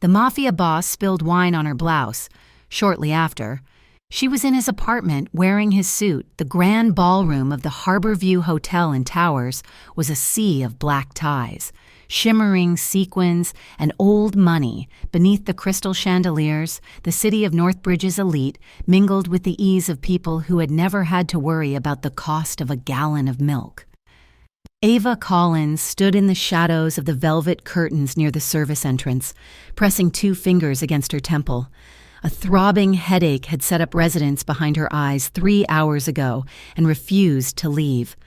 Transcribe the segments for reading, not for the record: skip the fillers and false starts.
The mafia boss spilled wine on her blouse. Shortly after, she was in his apartment wearing his suit. The grand ballroom of the Harborview Hotel in Towers was a sea of black ties, shimmering sequins, and old money. Beneath the crystal chandeliers, the city of Northbridge's elite mingled with the ease of people who had never had to worry about the cost of a gallon of milk. Ava Collins stood in the shadows of the velvet curtains near the service entrance, pressing 2 fingers against her temple. A throbbing headache had set up residence behind her eyes 3 hours ago and refused to leave.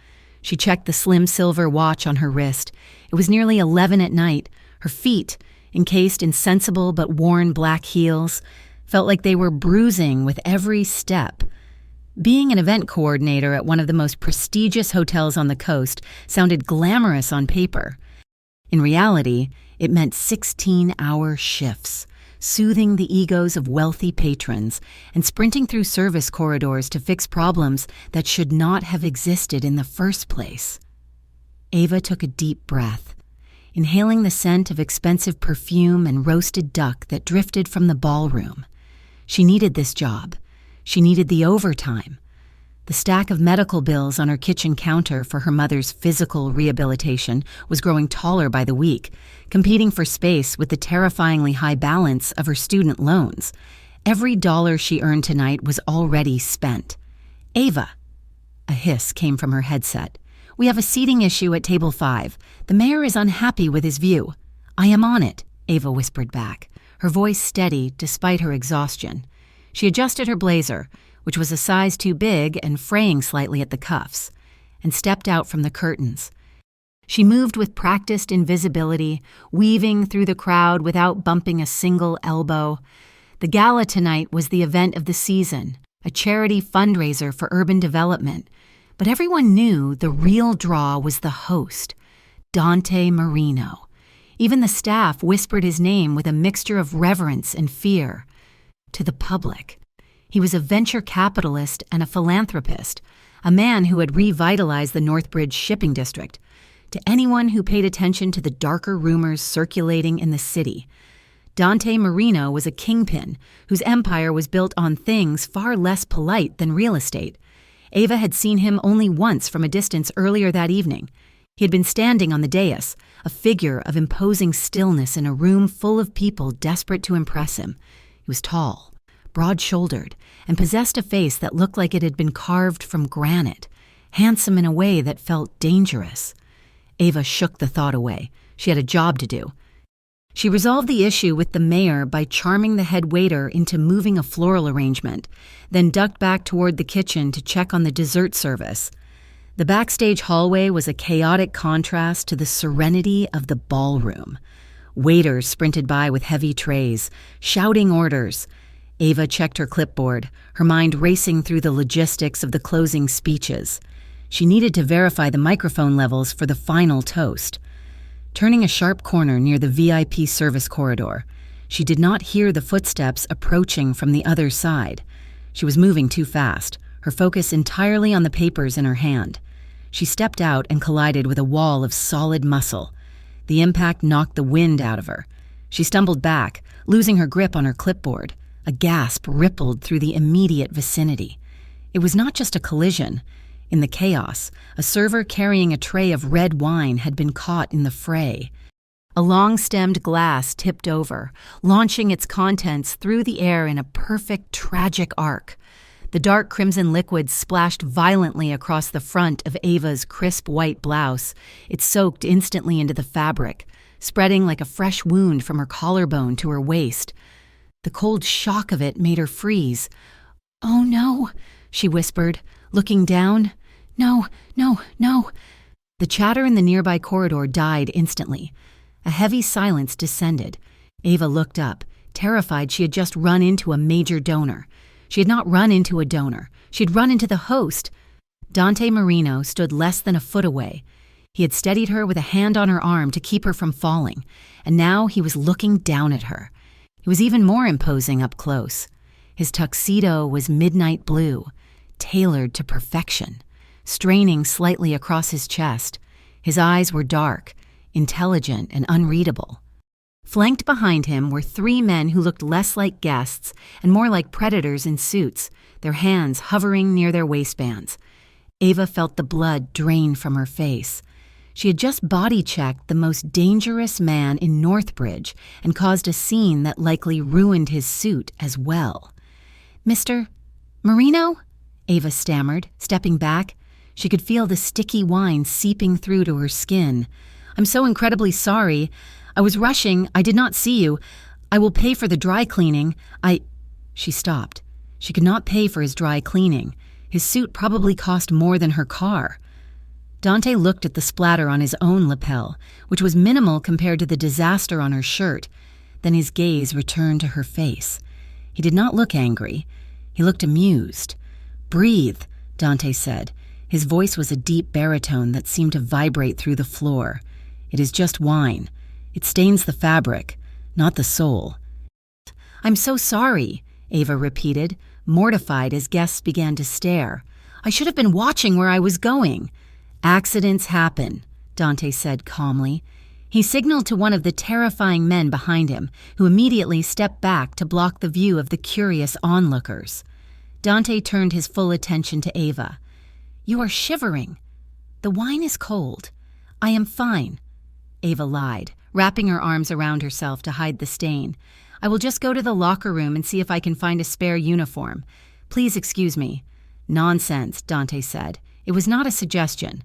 She checked the slim silver watch on her wrist. It was nearly 11 at night. Her feet, encased in sensible but worn black heels, felt like they were bruising with every step. Being an event coordinator at one of the most prestigious hotels on the coast sounded glamorous on paper. In reality, it meant 16-hour shifts, soothing the egos of wealthy patrons and sprinting through service corridors to fix problems that should not have existed in the first place. Ava took a deep breath, inhaling the scent of expensive perfume and roasted duck that drifted from the ballroom. She needed this job. She needed the overtime. The stack of medical bills on her kitchen counter for her mother's physical rehabilitation was growing taller by the week, competing for space with the terrifyingly high balance of her student loans. Every dollar she earned tonight was already spent. "Ava!" A hiss came from her headset. "We have a seating issue at table 5. The mayor is unhappy with his view." "I am on it," Ava whispered back, her voice steady despite her exhaustion. She adjusted her blazer, which was a size too big and fraying slightly at the cuffs, and stepped out from the curtains. She moved with practiced invisibility, weaving through the crowd without bumping a single elbow. The gala tonight was the event of the season, a charity fundraiser for urban development, but everyone knew the real draw was the host, Dante Marino. Even the staff whispered his name with a mixture of reverence and fear. To the public, he was a venture capitalist and a philanthropist, a man who had revitalized the Northbridge shipping district. To anyone who paid attention to the darker rumors circulating in the city, Dante Marino was a kingpin whose empire was built on things far less polite than real estate. Ava had seen him only once from a distance earlier that evening. He had been standing on the dais, a figure of imposing stillness in a room full of people desperate to impress him. He was tall, broad-shouldered, and possessed a face that looked like it had been carved from granite, handsome in a way that felt dangerous. Ava shook the thought away. She had a job to do. She resolved the issue with the mayor by charming the head waiter into moving a floral arrangement, then ducked back toward the kitchen to check on the dessert service. The backstage hallway was a chaotic contrast to the serenity of the ballroom. Waiters sprinted by with heavy trays, shouting orders. Ava checked her clipboard, her mind racing through the logistics of the closing speeches. She needed to verify the microphone levels for the final toast. Turning a sharp corner near the VIP service corridor, she did not hear the footsteps approaching from the other side. She was moving too fast, her focus entirely on the papers in her hand. She stepped out and collided with a wall of solid muscle. The impact knocked the wind out of her. She stumbled back, losing her grip on her clipboard. A gasp rippled through the immediate vicinity. It was not just a collision. In the chaos, a server carrying a tray of red wine had been caught in the fray. A long-stemmed glass tipped over, launching its contents through the air in a perfect, tragic arc. The dark crimson liquid splashed violently across the front of Ava's crisp white blouse. It soaked instantly into the fabric, spreading like a fresh wound from her collarbone to her waist. The cold shock of it made her freeze. "Oh no," she whispered, looking down. "No, no, no." The chatter in the nearby corridor died instantly. A heavy silence descended. Ava looked up, terrified she had just run into a major donor. She had not run into a donor. She had run into the host. Dante Marino stood less than a foot away. He had steadied her with a hand on her arm to keep her from falling, and now he was looking down at her. He was even more imposing up close. His tuxedo was midnight blue, tailored to perfection, straining slightly across his chest. His eyes were dark, intelligent, and unreadable. Flanked behind him were 3 men who looked less like guests and more like predators in suits, their hands hovering near their waistbands. Ava felt the blood drain from her face. She had just body-checked the most dangerous man in Northbridge and caused a scene that likely ruined his suit as well. "Mr. Marino?" Ava stammered, stepping back. She could feel the sticky wine seeping through to her skin. "I'm so incredibly sorry. I was rushing. I did not see you. I will pay for the dry cleaning. She stopped. She could not pay for his dry cleaning. His suit probably cost more than her car. Dante looked at the splatter on his own lapel, which was minimal compared to the disaster on her shirt. Then his gaze returned to her face. He did not look angry. He looked amused. "Breathe," Dante said. His voice was a deep baritone that seemed to vibrate through the floor. "It is just wine. It stains the fabric, not the soul." "I'm so sorry," Ava repeated, mortified as guests began to stare. "I should have been watching where I was going." "Accidents happen," Dante said calmly. He signaled to one of the terrifying men behind him, who immediately stepped back to block the view of the curious onlookers. Dante turned his full attention to Ava. "You are shivering." "The wine is cold. I am fine." Ava lied, wrapping her arms around herself to hide the stain. "I will just go to the locker room and see if I can find a spare uniform. Please excuse me." "Nonsense," Dante said. It was not a suggestion.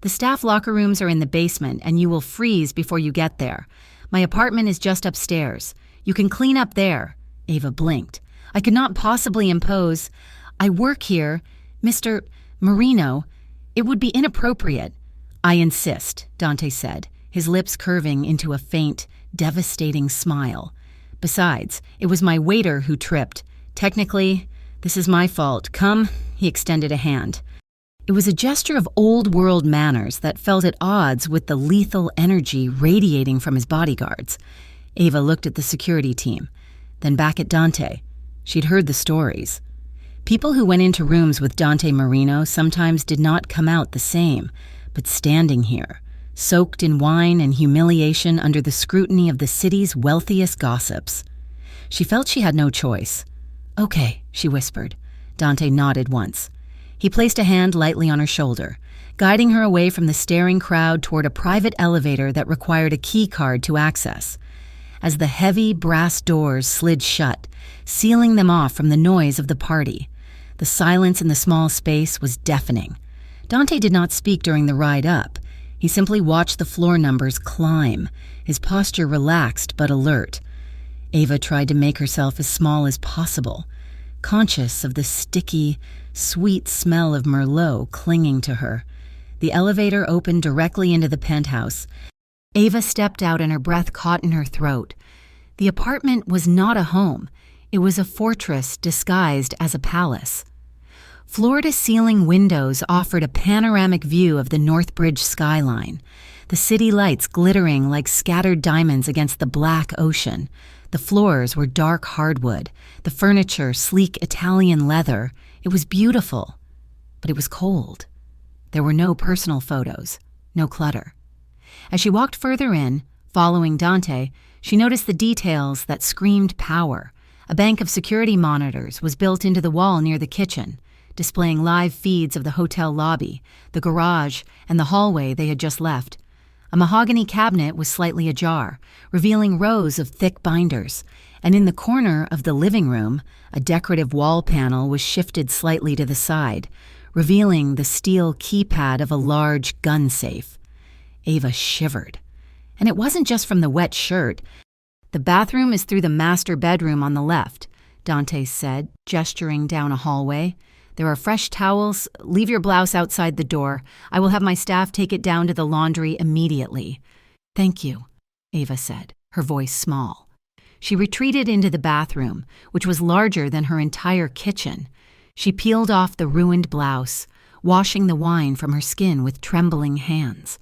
"The staff locker rooms are in the basement, and you will freeze before you get there. My apartment is just upstairs. You can clean up there." Ava blinked. "I could not possibly impose. I work here. Mr. Marino, it would be inappropriate." "I insist," Dante said, his lips curving into a faint, devastating smile. "Besides, it was my waiter who tripped. Technically, this is my fault. Come." He extended a hand. It was a gesture of old-world manners that felt at odds with the lethal energy radiating from his bodyguards. Ava looked at the security team, then back at Dante. She'd heard the stories. People who went into rooms with Dante Marino sometimes did not come out the same, but standing here, soaked in wine and humiliation under the scrutiny of the city's wealthiest gossips. She felt she had no choice. "Okay," she whispered. Dante nodded once. He placed a hand lightly on her shoulder, guiding her away from the staring crowd toward a private elevator that required a key card to access. As the heavy brass doors slid shut, sealing them off from the noise of the party, the silence in the small space was deafening. Dante did not speak during the ride up. He simply watched the floor numbers climb, his posture relaxed but alert. Ava tried to make herself as small as possible, conscious of the sticky, sweet smell of Merlot clinging to her. The elevator opened directly into the penthouse. Ava stepped out and her breath caught in her throat. The apartment was not a home. It was a fortress disguised as a palace. Floor-to-ceiling windows offered a panoramic view of the Northbridge skyline, the city lights glittering like scattered diamonds against the black ocean. The floors were dark hardwood, the furniture sleek Italian leather. It was beautiful, but it was cold. There were no personal photos, no clutter. As she walked further in, following Dante, she noticed the details that screamed power. A bank of security monitors was built into the wall near the kitchen, displaying live feeds of the hotel lobby, the garage, and the hallway they had just left. A mahogany cabinet was slightly ajar, revealing rows of thick binders, and in the corner of the living room, a decorative wall panel was shifted slightly to the side, revealing the steel keypad of a large gun safe. Ava shivered. And it wasn't just from the wet shirt. "The bathroom is through the master bedroom on the left," Dante said, gesturing down a hallway. "There are fresh towels. Leave your blouse outside the door. I will have my staff take it down to the laundry immediately." "Thank you," Ava said, her voice small. She retreated into the bathroom, which was larger than her entire kitchen. She peeled off the ruined blouse, washing the wine from her skin with trembling hands.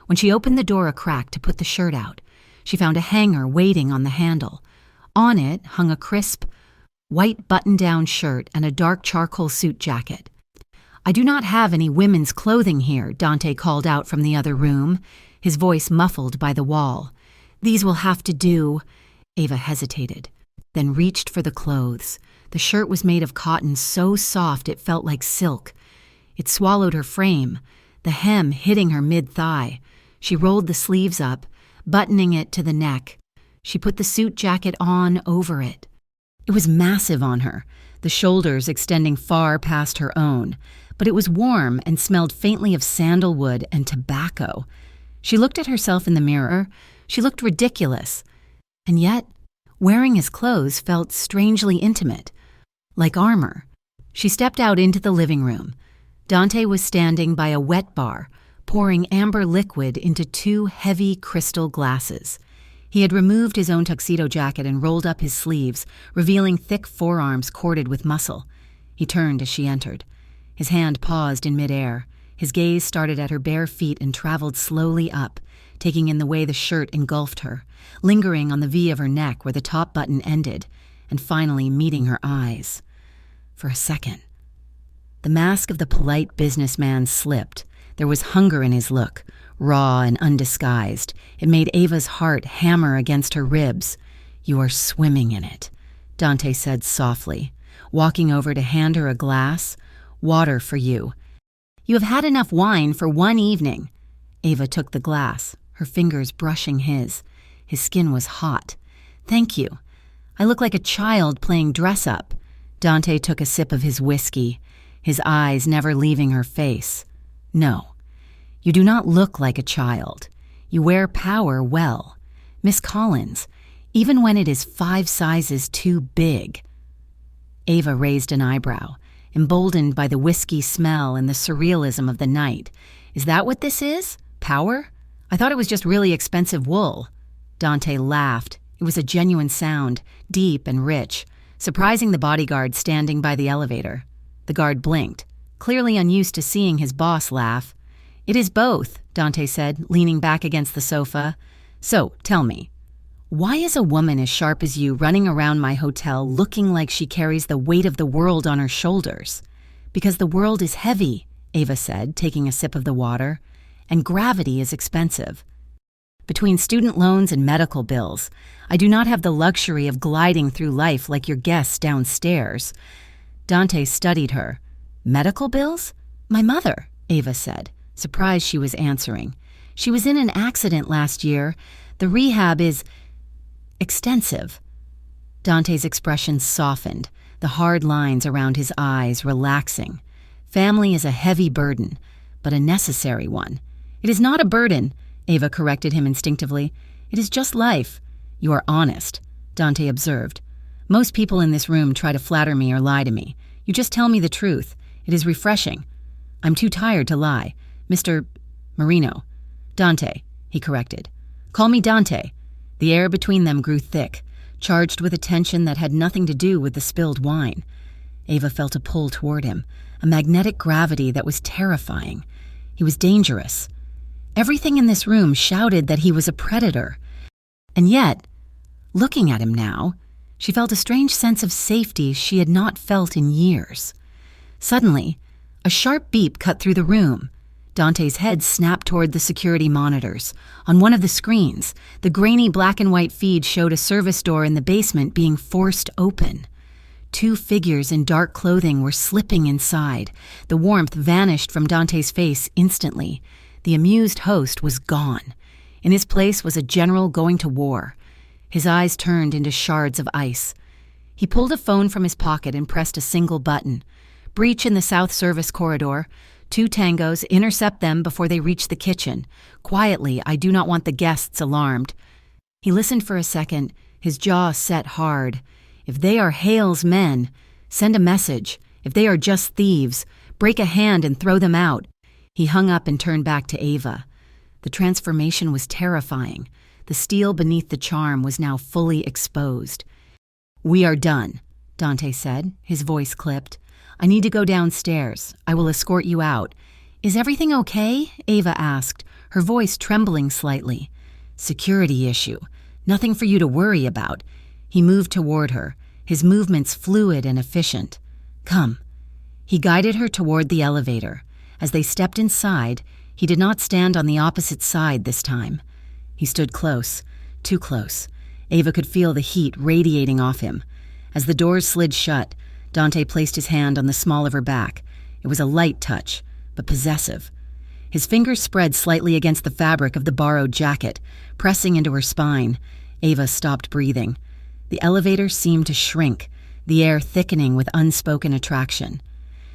When she opened the door a crack to put the shirt out, she found a hanger waiting on the handle. On it hung a crisp, white button-down shirt and a dark charcoal suit jacket. "I do not have any women's clothing here," Dante called out from the other room, his voice muffled by the wall. These will have to do. Ava hesitated, then reached for the clothes. The shirt was made of cotton so soft it felt like silk. It swallowed her frame, the hem hitting her mid-thigh. She rolled the sleeves up, buttoning it to the neck. She put the suit jacket on over it. It was massive on her, the shoulders extending far past her own, but it was warm and smelled faintly of sandalwood and tobacco. She looked at herself in the mirror. She looked ridiculous. And yet, wearing his clothes felt strangely intimate, like armor. She stepped out into the living room. Dante was standing by a wet bar, pouring amber liquid into 2 heavy crystal glasses. He had removed his own tuxedo jacket and rolled up his sleeves, revealing thick forearms corded with muscle. He turned as she entered. His hand paused in midair. His gaze started at her bare feet and traveled slowly up, taking in the way the shirt engulfed her, lingering on the V of her neck where the top button ended, and finally meeting her eyes. For a second, the mask of the polite businessman slipped. There was hunger in his look, raw and undisguised. It made Ava's heart hammer against her ribs. "You are swimming in it," Dante said softly, walking over to hand her a glass. "Water for you. You have had enough wine for one evening." Ava took the glass, her fingers brushing his. His skin was hot. "Thank you. I look like a child playing dress-up." Dante took a sip of his whiskey, his eyes never leaving her face. "No, you do not look like a child. You wear power well. Miss Collins, even when it is 5 sizes too big." Ava raised an eyebrow, emboldened by the whiskey smell and the surrealism of the night. "Is that what this is? Power? I thought it was just really expensive wool." Dante laughed. It was a genuine sound, deep and rich, surprising the bodyguard standing by the elevator. The guard blinked, clearly unused to seeing his boss laugh. "It is both," Dante said, leaning back against the sofa. "So, tell me, why is a woman as sharp as you running around my hotel looking like she carries the weight of the world on her shoulders?" "Because the world is heavy," Ava said, taking a sip of the water, "and gravity is expensive. Between student loans and medical bills, I do not have the luxury of gliding through life like your guests downstairs." Dante studied her. "Medical bills? My mother," Ava said, surprised she was answering. "She was in an accident last year. The rehab is extensive." Dante's expression softened, the hard lines around his eyes relaxing. "Family is a heavy burden, but a necessary one." "It is not a burden," Ava corrected him instinctively. "It is just life." "You are honest," Dante observed. "Most people in this room try to flatter me or lie to me. You just tell me the truth. It is refreshing." "I'm too tired to lie. Mr. Marino." "Dante," he corrected. "Call me Dante." The air between them grew thick, charged with a tension that had nothing to do with the spilled wine. Ava felt a pull toward him, a magnetic gravity that was terrifying. He was dangerous. Everything in this room shouted that he was a predator. And yet, looking at him now, she felt a strange sense of safety she had not felt in years. Suddenly, a sharp beep cut through the room. Dante's head snapped toward the security monitors. On one of the screens, the grainy black and white feed showed a service door in the basement being forced open. 2 figures in dark clothing were slipping inside. The warmth vanished from Dante's face instantly. The amused host was gone. In his place was a general going to war. His eyes turned into shards of ice. He pulled a phone from his pocket and pressed a single button. "Breach in the South Service corridor. 2 tangos, intercept them before they reach the kitchen. Quietly, I do not want the guests alarmed." He listened for a second, his jaw set hard. If they are Hale's men, send a message. If they are just thieves, break a hand and throw them out. He hung up and turned back to Ava. The transformation was terrifying. The steel beneath the charm was now fully exposed. "We are done," Dante said, his voice clipped. "I need to go downstairs. I will escort you out." "Is everything okay?" Ava asked, her voice trembling slightly. "Security issue. Nothing for you to worry about." He moved toward her, his movements fluid and efficient. "Come." He guided her toward the elevator. As they stepped inside, he did not stand on the opposite side this time. He stood close, Too close. Ava could feel the heat radiating off him. As the doors slid shut, Dante placed his hand on the small of her back. It was a light touch, but possessive. His fingers spread slightly against the fabric of the borrowed jacket, pressing into her spine. Ava stopped breathing. The elevator seemed to shrink, the air thickening with unspoken attraction.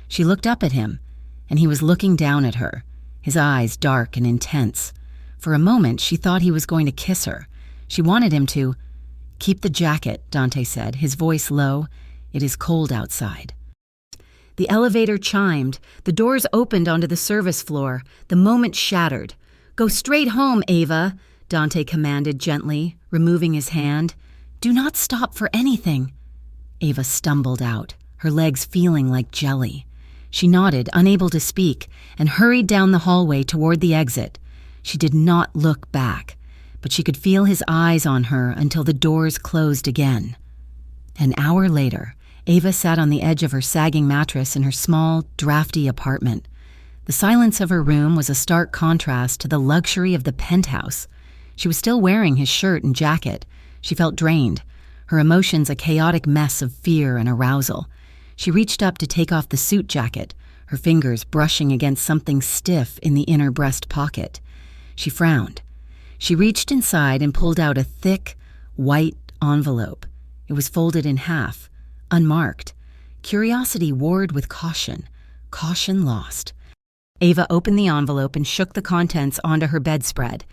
She looked up at him, and he was looking down at her, his eyes dark and intense. For a moment, she thought he was going to kiss her. She wanted him to. "Keep the jacket," Dante said, his voice low. "It is cold outside." The elevator chimed. The doors opened onto the service floor. The moment shattered. "Go straight home, Ava," Dante commanded gently, removing his hand. "Do not stop for anything." Ava stumbled out, her legs feeling like jelly. She nodded, unable to speak, and hurried down the hallway toward the exit. She did not look back, but she could feel his eyes on her until the doors closed again. An hour later, Ava sat on the edge of her sagging mattress in her small, drafty apartment. The silence of her room was a stark contrast to the luxury of the penthouse. She was still wearing his shirt and jacket. She felt drained, her emotions a chaotic mess of fear and arousal. She reached up to take off the suit jacket, her fingers brushing against something stiff in the inner breast pocket. She frowned. She reached inside and pulled out a thick, white envelope. It was folded in half, unmarked. Curiosity warred with caution. Caution lost. Ava opened the envelope and shook the contents onto her bedspread.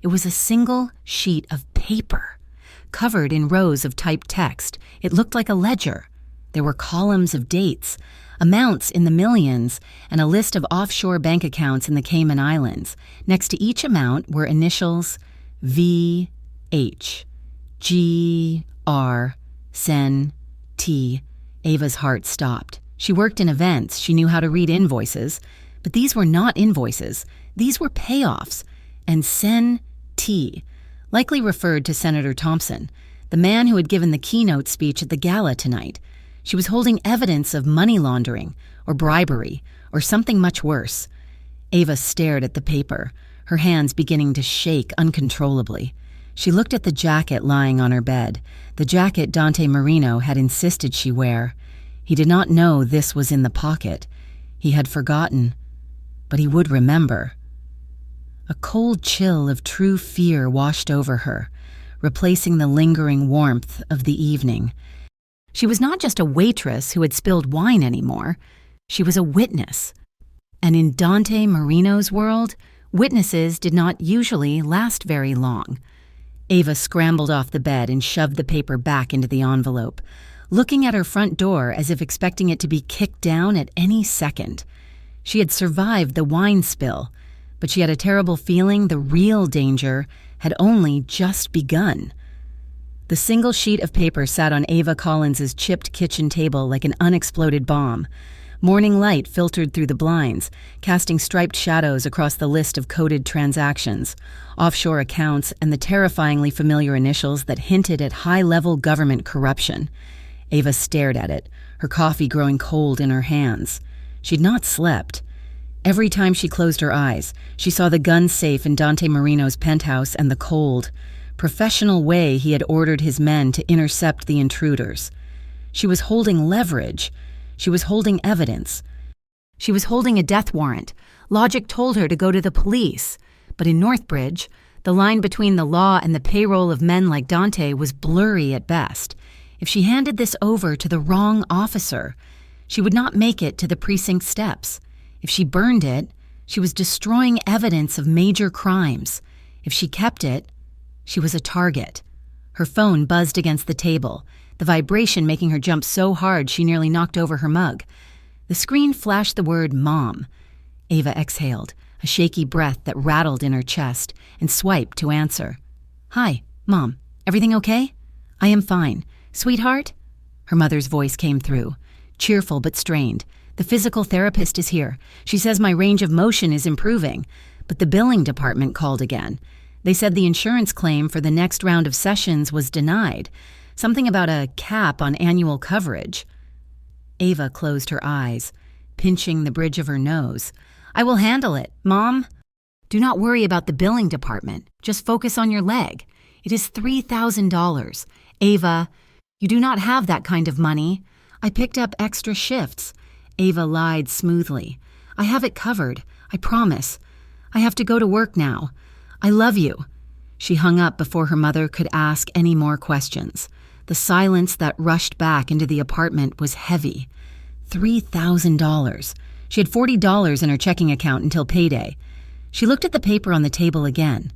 It was a single sheet of paper, covered in rows of typed text. It looked like a ledger. There were columns of dates, amounts in the millions, and a list of offshore bank accounts in the Cayman Islands. Next to each amount were initials V.H. G.R. Sen. T. Ava's heart stopped. She worked in events. She knew how to read invoices. But these were not invoices. These were payoffs. And Sen. T. likely referred to Senator Thompson, the man who had given the keynote speech at the gala tonight. She was holding evidence of money laundering or bribery or something much worse. Ava stared at the paper, her hands beginning to shake uncontrollably. She looked at the jacket lying on her bed, the jacket Dante Marino had insisted she wear. He did not know this was in the pocket. He had forgotten, but he would remember. A cold chill of true fear washed over her, replacing the lingering warmth of the evening. She was not just a waitress who had spilled wine anymore. She was a witness. And in Dante Marino's world, witnesses did not usually last very long. Ava scrambled off the bed and shoved the paper back into the envelope, looking at her front door as if expecting it to be kicked down at any second. She had survived the wine spill, but she had a terrible feeling the real danger had only just begun. The single sheet of paper sat on Ava Collins's chipped kitchen table like an unexploded bomb. Morning light filtered through the blinds, casting striped shadows across the list of coded transactions, offshore accounts, and the terrifyingly familiar initials that hinted at high-level government corruption. Ava stared at it, her coffee growing cold in her hands. She'd not slept. Every time she closed her eyes, she saw the gun safe in Dante Marino's penthouse and the cold, professional way he had ordered his men to intercept the intruders. She was holding leverage. She was holding evidence. She was holding a death warrant. Logic told her to go to the police. But in Northbridge, the line between the law and the payroll of men like Dante was blurry at best. If she handed this over to the wrong officer, she would not make it to the precinct steps. If she burned it, she was destroying evidence of major crimes. If she kept it, she was a target. Her phone buzzed against the table, the vibration making her jump so hard she nearly knocked over her mug. The screen flashed the word Mom. Ava exhaled, a shaky breath that rattled in her chest, and swiped to answer. "Hi, Mom. Everything okay?" "I am fine. Sweetheart?" Her mother's voice came through, cheerful but strained. "The physical therapist is here. She says my range of motion is improving. But the billing department called again. They said the insurance claim for the next round of sessions was denied. Something about a cap on annual coverage." Ava closed her eyes, pinching the bridge of her nose. "I will handle it, Mom." "Do not worry about the billing department. Just focus on your leg. It is $3,000. Ava, you do not have that kind of money. I picked up extra shifts. Ava lied smoothly. I have it covered, I promise. I have to go to work now. I love you. She hung up before her mother could ask any more questions. The silence that rushed back into the apartment was heavy. $3,000. She had $40 in her checking account until payday. She looked at the paper on the table again.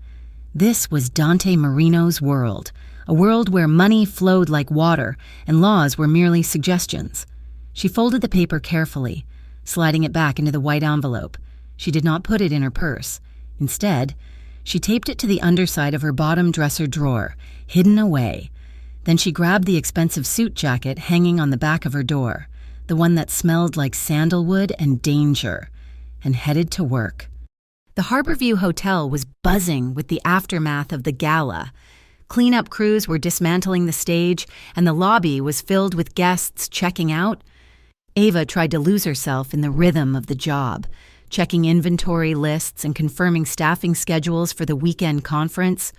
This was Dante Marino's world, a world where money flowed like water and laws were merely suggestions. She folded the paper carefully, sliding it back into the white envelope. She did not put it in her purse. Instead, she taped it to the underside of her bottom dresser drawer, hidden away. Then she grabbed the expensive suit jacket hanging on the back of her door, the one that smelled like sandalwood and danger, and headed to work. The Harborview Hotel was buzzing with the aftermath of the gala. Cleanup crews were dismantling the stage, and the lobby was filled with guests checking out. Ava tried to lose herself in the rhythm of the job, checking inventory lists and confirming staffing schedules for the weekend conference.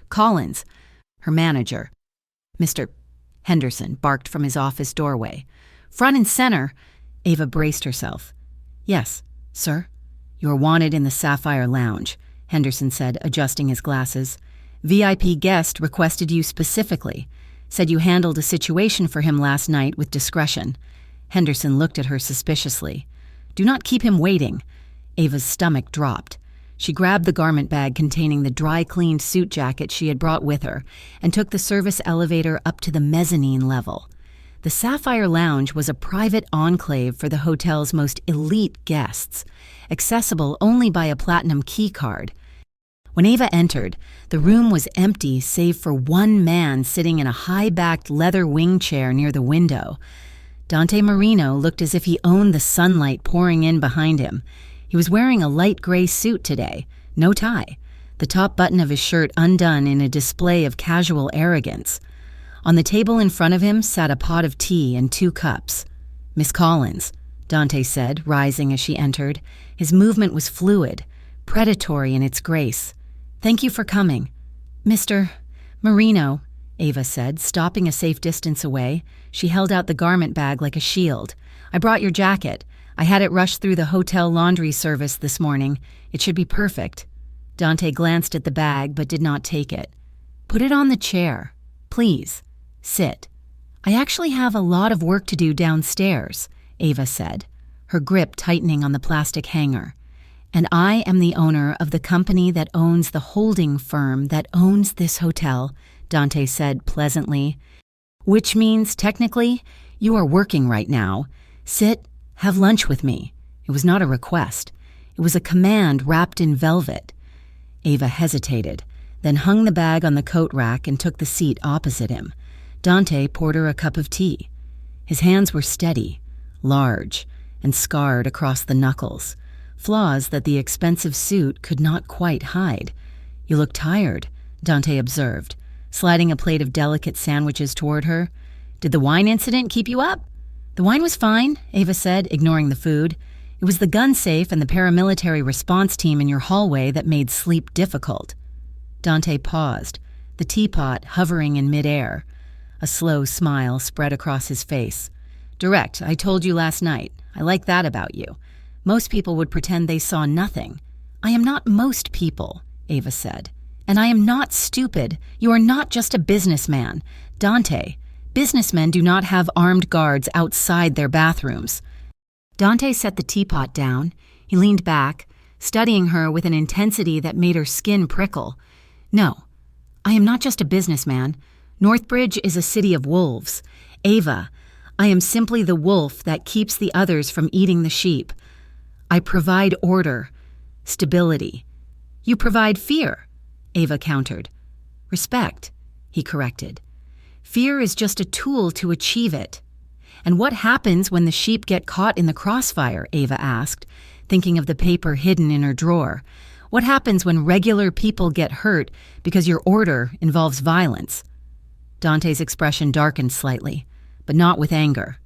Collins, her manager, Mr. Henderson, barked from his office doorway. Front and center, Ava braced herself. Yes, sir. You're wanted in the Sapphire Lounge, Henderson said, adjusting his glasses. VIP guest requested you specifically, said you handled a situation for him last night with discretion. Henderson looked at her suspiciously. Do not keep him waiting. Ava's stomach dropped. She grabbed the garment bag containing the dry-cleaned suit jacket she had brought with her and took the service elevator up to the mezzanine level. The Sapphire Lounge was a private enclave for the hotel's most elite guests, accessible only by a platinum key card. When Ava entered, the room was empty save for one man sitting in a high-backed leather wing chair near the window. Dante Marino looked as if he owned the sunlight pouring in behind him. He was wearing a light gray suit today, no tie, the top button of his shirt undone in a display of casual arrogance. On the table in front of him sat a pot of tea and 2 cups. Miss Collins, Dante said, rising as she entered. His movement was fluid, predatory in its grace. Thank you for coming. Mr. Marino, Ava said, stopping a safe distance away. She held out the garment bag like a shield. I brought your jacket. I had it rushed through the hotel laundry service this morning. It should be perfect. Dante glanced at the bag but did not take it. Put it on the chair. Please. Sit. I actually have a lot of work to do downstairs, Ava said, her grip tightening on the plastic hanger. And I am the owner of the company that owns the holding firm that owns this hotel, Dante said pleasantly. Which means, technically, you are working right now. Sit, have lunch with me. It was not a request. It was a command wrapped in velvet. Ava hesitated, then hung the bag on the coat rack and took the seat opposite him. Dante poured her a cup of tea. His hands were steady, large, and scarred across the knuckles, flaws that the expensive suit could not quite hide. You look tired, Dante observed, sliding a plate of delicate sandwiches toward her. Did the wine incident keep you up? The wine was fine, Ava said, ignoring the food. It was the gun safe and the paramilitary response team in your hallway that made sleep difficult. Dante paused, the teapot hovering in midair. A slow smile spread across his face. Direct, I told you last night. I like that about you. Most people would pretend they saw nothing. I am not most people, Ava said. And I am not stupid. You are not just a businessman. Dante, businessmen do not have armed guards outside their bathrooms. Dante set the teapot down. He leaned back, studying her with an intensity that made her skin prickle. No, I am not just a businessman. Northbridge is a city of wolves. Ava, I am simply the wolf that keeps the others from eating the sheep. I provide order, stability. You provide fear, Ava countered. Respect, he corrected. Fear is just a tool to achieve it. And what happens when the sheep get caught in the crossfire, Ava asked, thinking of the paper hidden in her drawer. What happens when regular people get hurt because your order involves violence? Dante's expression darkened slightly, but not with anger.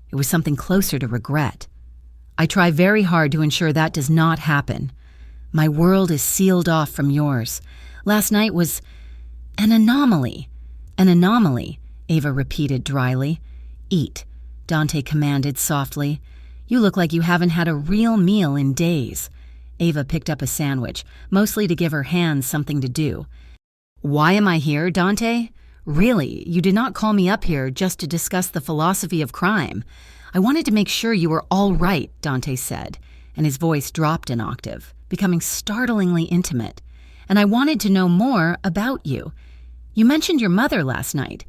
It was something closer to regret. I try very hard to ensure that does not happen. My world is sealed off from yours. Last night was An anomaly. An anomaly, Ava repeated dryly. Eat, Dante commanded softly. You look like you haven't had a real meal in days. Ava picked up a sandwich, mostly to give her hands something to do. Why am I here, Dante? Really, you did not call me up here just to discuss the philosophy of crime. I wanted to make sure you were all right, Dante said, and his voice dropped an octave, becoming startlingly intimate. And I wanted to know more about you. You mentioned your mother last night.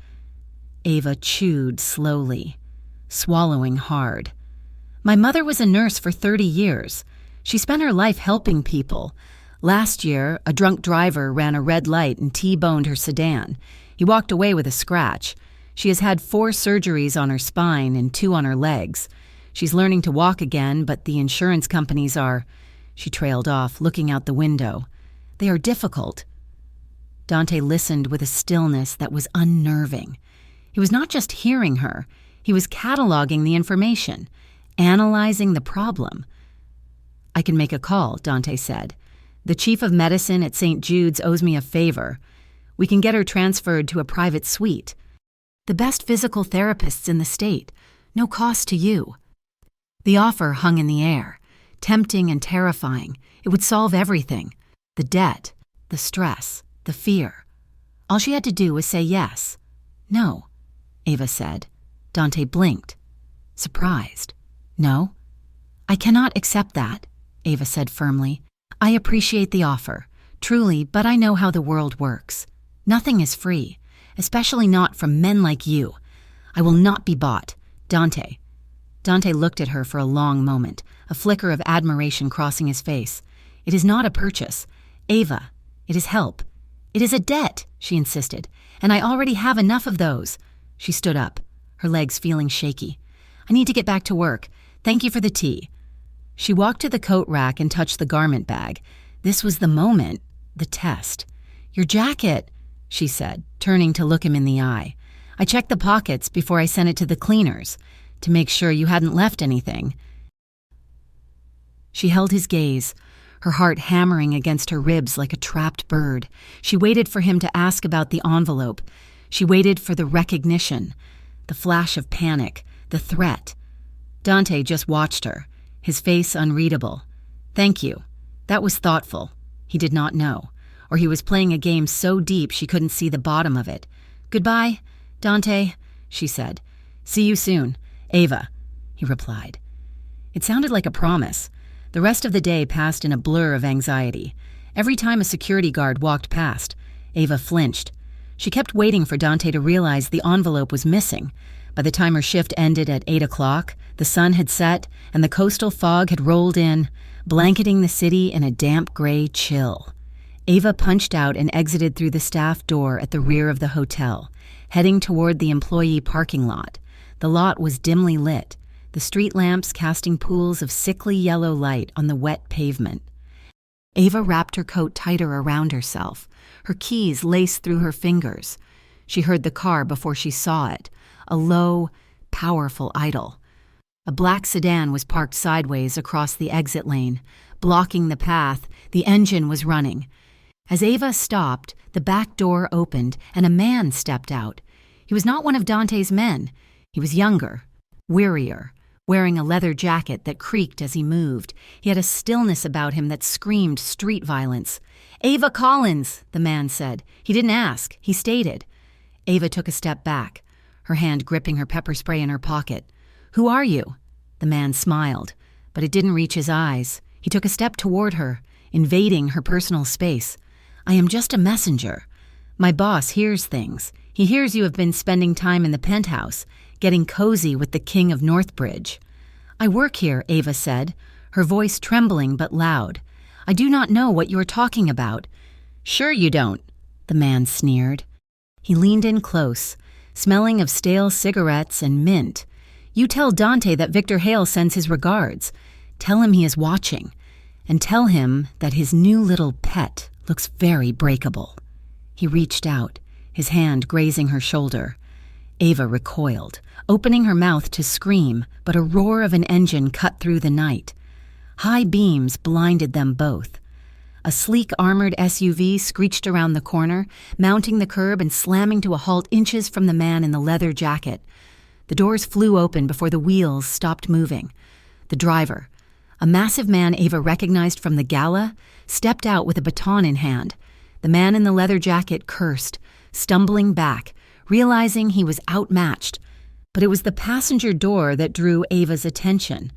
Ava chewed slowly, swallowing hard. My mother was a nurse for 30 years. She spent her life helping people. Last year, a drunk driver ran a red light and T-boned her sedan. He walked away with a scratch. She has had 4 surgeries on her spine and 2 on her legs. She's learning to walk again, but the insurance companies are... She trailed off, looking out the window. They are difficult. Dante listened with a stillness that was unnerving. He was not just hearing her. He was cataloging the information, analyzing the problem. I can make a call, Dante said. The chief of medicine at St. Jude's owes me a favor. We can get her transferred to a private suite. The best physical therapists in the state. No cost to you. The offer hung in the air, tempting and terrifying. It would solve everything. The debt, the stress, the fear. All she had to do was say yes. No, Ava said. Dante blinked, surprised. No, I cannot accept that, Ava said firmly. I appreciate the offer, truly, but I know how the world works. Nothing is free, especially not from men like you. I will not be bought. Dante. Dante looked at her for a long moment, a flicker of admiration crossing his face. It is not a purchase. Ava, it is help. It is a debt, she insisted, and I already have enough of those. She stood up, her legs feeling shaky. I need to get back to work. Thank you for the tea. She walked to the coat rack and touched the garment bag. This was the moment, the test. Your jacket, she said, turning to look him in the eye. I checked the pockets before I sent it to the cleaners, to make sure you hadn't left anything. She held his gaze, her heart hammering against her ribs like a trapped bird. She waited for him to ask about the envelope. She waited for the recognition, the flash of panic, the threat. Dante just watched her, his face unreadable. Thank you. That was thoughtful. He did not know. Or he was playing a game so deep she couldn't see the bottom of it. Goodbye, Dante, she said. See you soon. Ava, he replied. It sounded like a promise. The rest of the day passed in a blur of anxiety. Every time a security guard walked past, Ava flinched. She kept waiting for Dante to realize the envelope was missing. By the time her shift ended at 8 o'clock, the sun had set and the coastal fog had rolled in, blanketing the city in a damp gray chill. Ava punched out and exited through the staff door at the rear of the hotel, heading toward the employee parking lot. The lot was dimly lit, the street lamps casting pools of sickly yellow light on the wet pavement. Ava wrapped her coat tighter around herself, her keys laced through her fingers. She heard the car before she saw it, a low, powerful idol. A black sedan was parked sideways across the exit lane, blocking the path. The engine was running. As Ava stopped, the back door opened and a man stepped out. He was not one of Dante's men. He was younger, wearier, wearing a leather jacket that creaked as he moved. He had a stillness about him that screamed street violence. Ava Collins, the man said. He didn't ask, he stated. Ava took a step back, her hand gripping her pepper spray in her pocket. Who are you? The man smiled, but it didn't reach his eyes. He took a step toward her, invading her personal space. I am just a messenger. My boss hears things. He hears you have been spending time in the penthouse, getting cozy with the king of Northbridge. I work here, Ava said, her voice trembling but loud. I do not know what you are talking about. Sure you don't, the man sneered. He leaned in close, smelling of stale cigarettes and mint. You tell Dante that Victor Hale sends his regards. Tell him he is watching. And tell him that his new little pet looks very breakable. He reached out, his hand grazing her shoulder. Ava recoiled, opening her mouth to scream, but a roar of an engine cut through the night. High beams blinded them both. A sleek armored SUV screeched around the corner, mounting the curb and slamming to a halt inches from the man in the leather jacket. The doors flew open before the wheels stopped moving. The driver, a massive man Ava recognized from the gala, stepped out with a baton in hand. The man in the leather jacket cursed, stumbling back, realizing he was outmatched. But it was the passenger door that drew Ava's attention.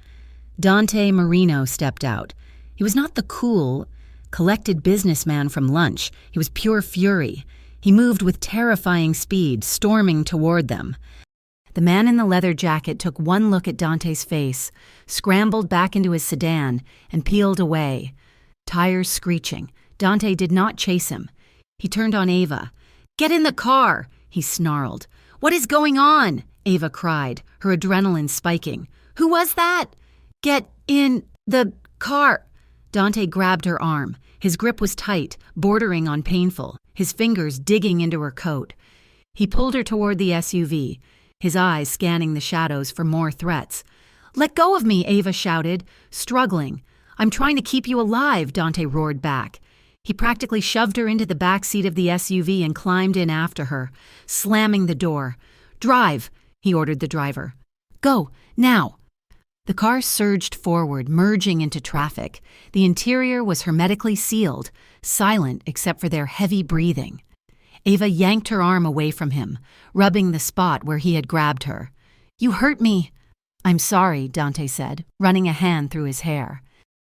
Dante Marino stepped out. He was not the cool, collected businessman from lunch. He was pure fury. He moved with terrifying speed, storming toward them. The man in the leather jacket took one look at Dante's face, scrambled back into his sedan, and peeled away. Tires screeching. Dante did not chase him. He turned on Ava. "Get in the car!" he snarled. "What is going on?" Ava cried, her adrenaline spiking. "Who was that?" "Get in the car!" Dante grabbed her arm. His grip was tight, bordering on painful, his fingers digging into her coat. He pulled her toward the SUV, his eyes scanning the shadows for more threats. "Let go of me," Ava shouted, struggling. "I'm trying to keep you alive," Dante roared back. He practically shoved her into the back seat of the SUV and climbed in after her, slamming the door. "Drive," he ordered the driver. "Go, now." The car surged forward, merging into traffic. The interior was hermetically sealed, silent except for their heavy breathing. Ava yanked her arm away from him, rubbing the spot where he had grabbed her. "You hurt me." "I'm sorry," Dante said, running a hand through his hair.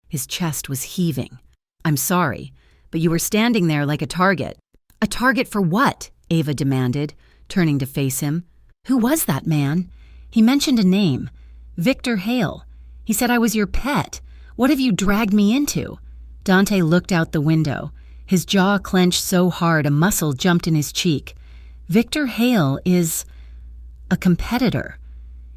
His chest was heaving. "I'm sorry, but you were standing there like a target." "A target for what?" Ava demanded, turning to face him. "Who was that man?" "He mentioned a name. Victor Hale. He said I was your pet. What have you dragged me into?" Dante looked out the window. His jaw clenched so hard a muscle jumped in his cheek. "Victor Hale is a competitor.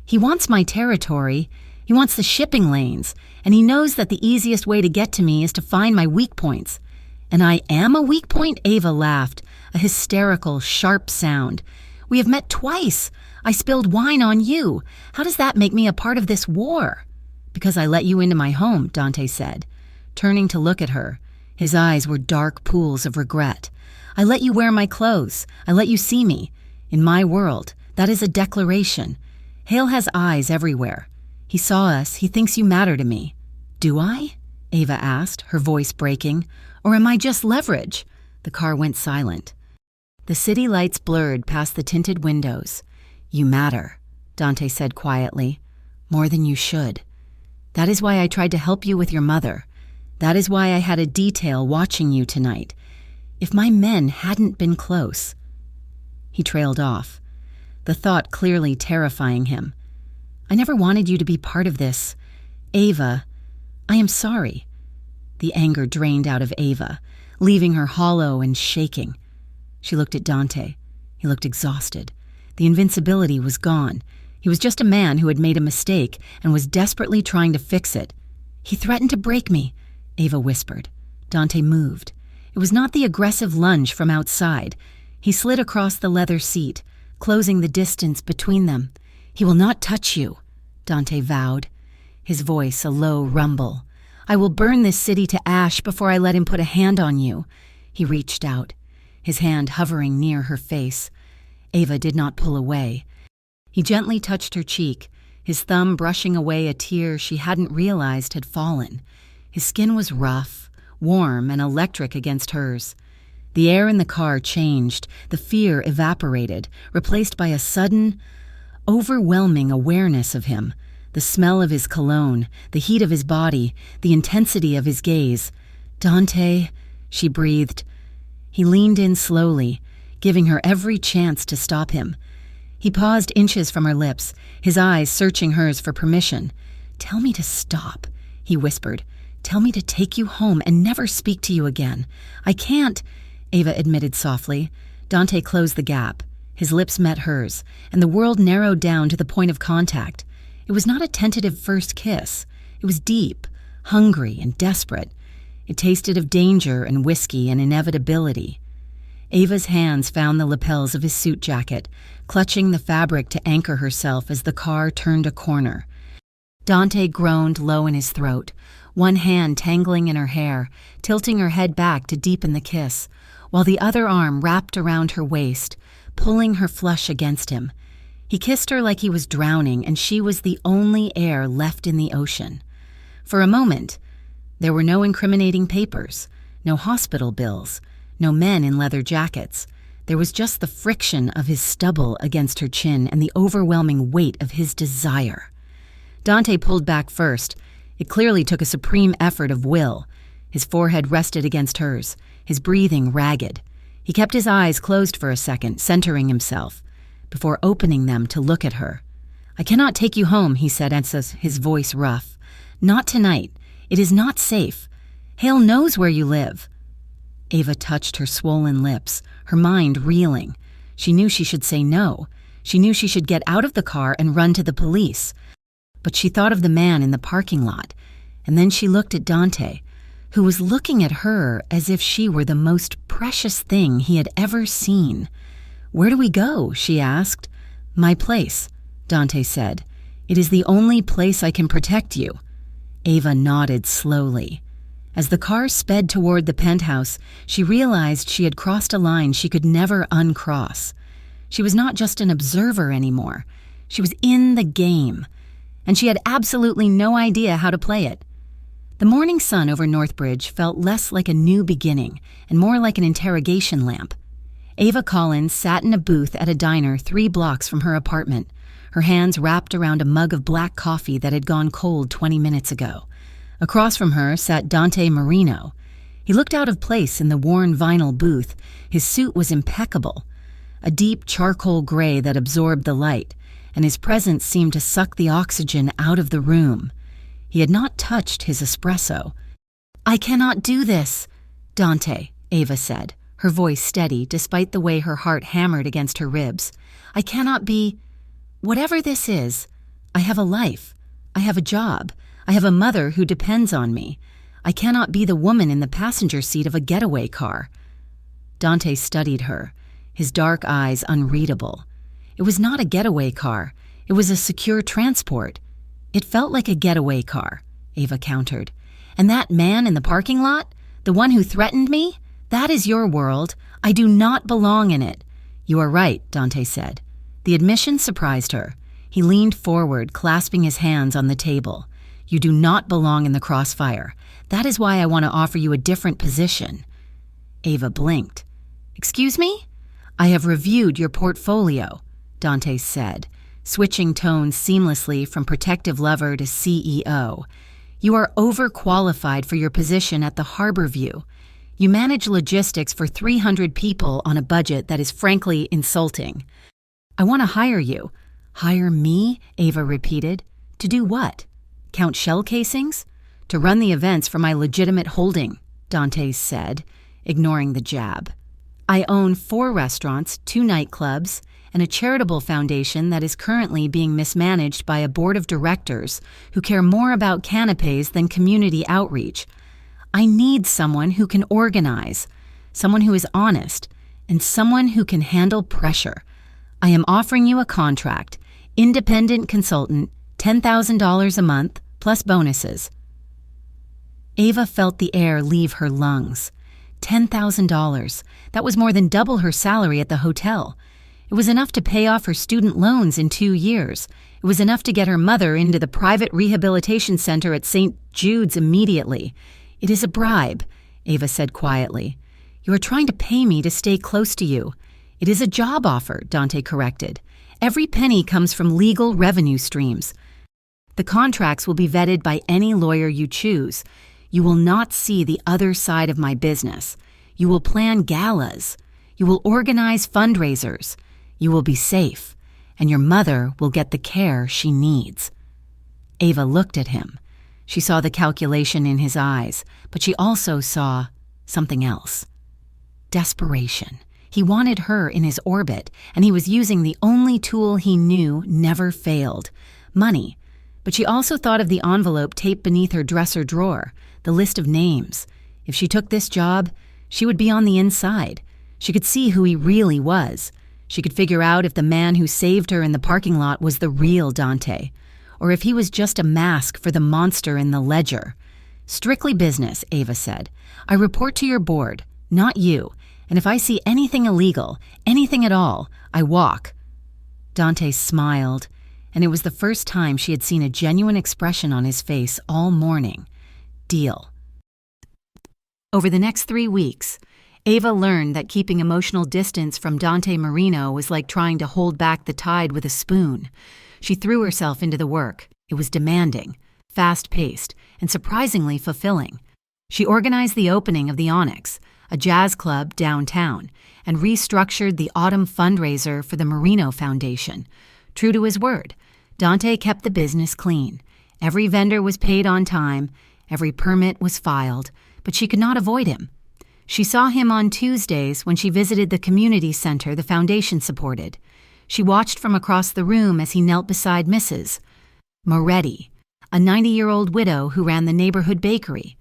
He wants my territory. He wants the shipping lanes, and he knows that the easiest way to get to me is to find my weak points." "And I am a weak point?" Ava laughed, a hysterical, sharp sound. "We have met twice. I spilled wine on you. How does that make me a part of this war?" "Because I let you into my home," Dante said, turning to look at her. His eyes were dark pools of regret. "I let you wear my clothes. I let you see me. In my world, that is a declaration. Hale has eyes everywhere. He saw us. He thinks you matter to me." "Do I?" Ava asked, her voice breaking. "Or am I just leverage?" The car went silent. The city lights blurred past the tinted windows. "You matter," Dante said quietly. "More than you should. That is why I tried to help you with your mother. That is why I had a detail watching you tonight. If my men hadn't been close." He trailed off, the thought clearly terrifying him. "I never wanted you to be part of this. Ava, I am sorry." The anger drained out of Ava, leaving her hollow and shaking. She looked at Dante. He looked exhausted. The invincibility was gone. He was just a man who had made a mistake and was desperately trying to fix it. "He threatened to break me," Ava whispered. Dante moved. It was not the aggressive lunge from outside. He slid across the leather seat, closing the distance between them. "He will not touch you," Dante vowed, his voice a low rumble. "I will burn this city to ash before I let him put a hand on you." He reached out, his hand hovering near her face. Ava did not pull away. He gently touched her cheek, his thumb brushing away a tear she hadn't realized had fallen. His skin was rough, warm, and electric against hers. The air in the car changed, the fear evaporated, replaced by a sudden, overwhelming awareness of him, the smell of his cologne, the heat of his body, the intensity of his gaze. "Dante," she breathed. He leaned in slowly, giving her every chance to stop him. He paused inches from her lips, his eyes searching hers for permission. "Tell me to stop," he whispered. "Tell me to take you home and never speak to you again." "I can't," Ava admitted softly. Dante closed the gap. His lips met hers, and the world narrowed down to the point of contact. It was not a tentative first kiss. It was deep, hungry, and desperate. It tasted of danger and whiskey and inevitability. Ava's hands found the lapels of his suit jacket, clutching the fabric to anchor herself as the car turned a corner. Dante groaned low in his throat, one hand tangling in her hair, tilting her head back to deepen the kiss, while the other arm wrapped around her waist, pulling her flush against him. He kissed her like he was drowning, and she was the only air left in the ocean. For a moment, there were no incriminating papers, no hospital bills, no men in leather jackets. There was just the friction of his stubble against her chin and the overwhelming weight of his desire. Dante pulled back first. It clearly took a supreme effort of will. His forehead rested against hers, his breathing ragged. He kept his eyes closed for a second, centering himself, before opening them to look at her. "I cannot take you home," he said, his voice rough. "Not tonight. It is not safe. Hale knows where you live." Ava touched her swollen lips, her mind reeling. She knew she should say no. She knew she should get out of the car and run to the police. But she thought of the man in the parking lot, and then she looked at Dante, who was looking at her as if she were the most precious thing he had ever seen. "Where do we go?" she asked. "My place," Dante said. "It is the only place I can protect you." Ava nodded slowly. As the car sped toward the penthouse, she realized she had crossed a line she could never uncross. She was not just an observer anymore. She was in the game, and she had absolutely no idea how to play it. The morning sun over Northbridge felt less like a new beginning and more like an interrogation lamp. Ava Collins sat in a booth at a diner 3 blocks from her apartment, her hands wrapped around a mug of black coffee that had gone cold 20 minutes ago. Across from her sat Dante Marino. He looked out of place in the worn vinyl booth. His suit was impeccable, a deep charcoal gray that absorbed the light, and his presence seemed to suck the oxygen out of the room. He had not touched his espresso. "I cannot do this, Dante," Ava said, her voice steady despite the way her heart hammered against her ribs. "I cannot be... whatever this is. I have a life. I have a job. I have a mother who depends on me. I cannot be the woman in the passenger seat of a getaway car." Dante studied her, his dark eyes unreadable. It was not a getaway car. It was a secure transport. "It felt like a getaway car," Ava countered. "And that man in the parking lot, the one who threatened me, that is your world. I do not belong in it." "You are right," Dante said. The admission surprised her. He leaned forward, clasping his hands on the table. "You do not belong in the crossfire. That is why I want to offer you a different position." Ava blinked. "Excuse me?" "I have reviewed your portfolio," Dante said, switching tones seamlessly from protective lover to CEO. "You are overqualified for your position at the Harborview. You manage logistics for 300 people on a budget that is frankly insulting. I want to hire you." "Hire me?" Ava repeated. "To do what? Count shell casings?" "To run the events for my legitimate holding," Dante said, ignoring the jab. "I own 4 restaurants, 2 nightclubs, and a charitable foundation that is currently being mismanaged by a board of directors who care more about canapes than community outreach. I need someone who can organize, someone who is honest, and someone who can handle pressure. I am offering you a contract, independent consultant, $10,000 a month, plus bonuses." Ava felt the air leave her lungs. $10,000. That was more than double her salary at the hotel. It was enough to pay off her student loans in 2 years. It was enough to get her mother into the private rehabilitation center at St. Jude's immediately. "It is a bribe," Ava said quietly. "You are trying to pay me to stay close to you." "It is a job offer," Dante corrected. "Every penny comes from legal revenue streams. The contracts will be vetted by any lawyer you choose. You will not see the other side of my business. You will plan galas. You will organize fundraisers. You will be safe, and your mother will get the care she needs." Ava looked at him. She saw the calculation in his eyes, but she also saw something else. Desperation. He wanted her in his orbit, and he was using the only tool he knew never failed: money. But she also thought of the envelope taped beneath her dresser drawer, the list of names. If she took this job, she would be on the inside. She could see who he really was. She could figure out if the man who saved her in the parking lot was the real Dante, or if he was just a mask for the monster in the ledger. "Strictly business," Ava said. "I report to your board, not you, and if I see anything illegal, anything at all, I walk." Dante smiled, and it was the first time she had seen a genuine expression on his face all morning. Deal. Over the next 3 weeks, Ava learned that keeping emotional distance from Dante Marino was like trying to hold back the tide with a spoon. She threw herself into the work. It was demanding, fast-paced, and surprisingly fulfilling. She organized the opening of the Onyx, a jazz club downtown, and restructured the autumn fundraiser for the Marino Foundation. True to his word, Dante kept the business clean. Every vendor was paid on time, every permit was filed, but she could not avoid him. She saw him on Tuesdays when she visited the community center the foundation supported. She watched from across the room as he knelt beside Mrs. Moretti, a 90-year-old widow who ran the neighborhood bakery.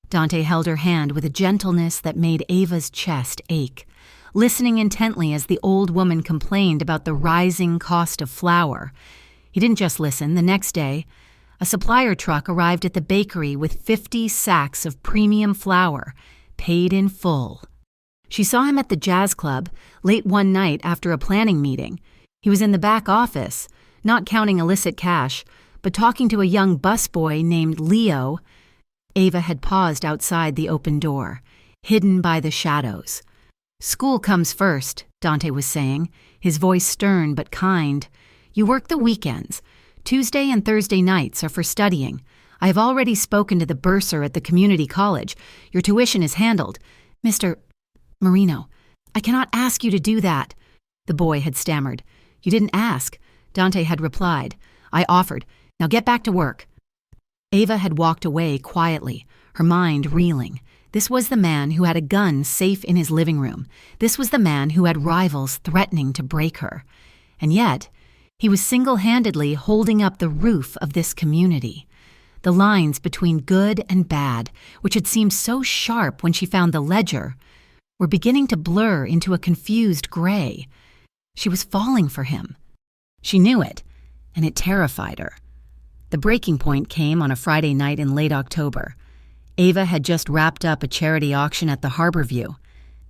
Dante held her hand with a gentleness that made Ava's chest ache, listening intently as the old woman complained about the rising cost of flour. He didn't just listen. The next day, a supplier truck arrived at the bakery with 50 sacks of premium flour, paid in full. She saw him at the jazz club late one night after a planning meeting. He was in the back office, not counting illicit cash, but talking to a young busboy named Leo. Ava had paused outside the open door, hidden by the shadows. "School comes first," Dante was saying, his voice stern but kind. "You work the weekends. Tuesday and Thursday nights are for studying. I have already spoken to the bursar at the community college. Your tuition is handled. Mr. Marino, I cannot ask you to do that." The boy had stammered. "You didn't ask," Dante had replied. "I offered. Now get back to work." Ava had walked away quietly, her mind reeling. This was the man who had a gun safe in his living room. This was the man who had rivals threatening to break her. And yet, he was single-handedly holding up the roof of this community. The lines between good and bad, which had seemed so sharp when she found the ledger, were beginning to blur into a confused gray. She was falling for him. She knew it, and it terrified her. The breaking point came on a Friday night in late October. Ava had just wrapped up a charity auction at the Harborview.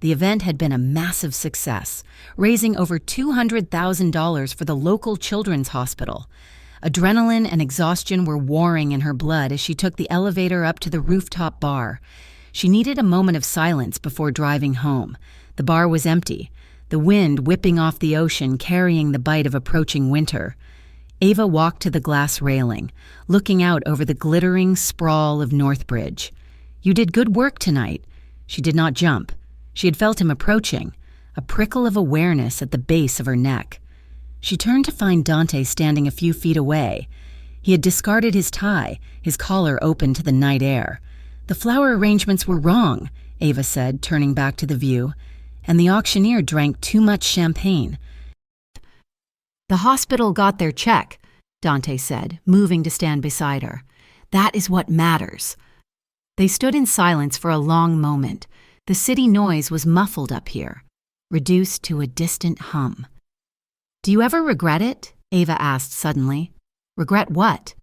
The event had been a massive success, raising over $200,000 for the local children's hospital. Adrenaline and exhaustion were warring in her blood as she took the elevator up to the rooftop bar. She needed a moment of silence before driving home. The bar was empty, the wind whipping off the ocean carrying the bite of approaching winter. Ava walked to the glass railing, looking out over the glittering sprawl of Northbridge. "You did good work tonight." She did not jump. She had felt him approaching, a prickle of awareness at the base of her neck. She turned to find Dante standing a few feet away. He had discarded his tie, his collar open to the night air. "The flower arrangements were wrong," Ava said, turning back to the view, "and the auctioneer drank too much champagne." "The hospital got their check," Dante said, moving to stand beside her. "That is what matters." They stood in silence for a long moment. The city noise was muffled up here, reduced to a distant hum. "Do you ever regret it?" Ava asked suddenly. "Regret what?"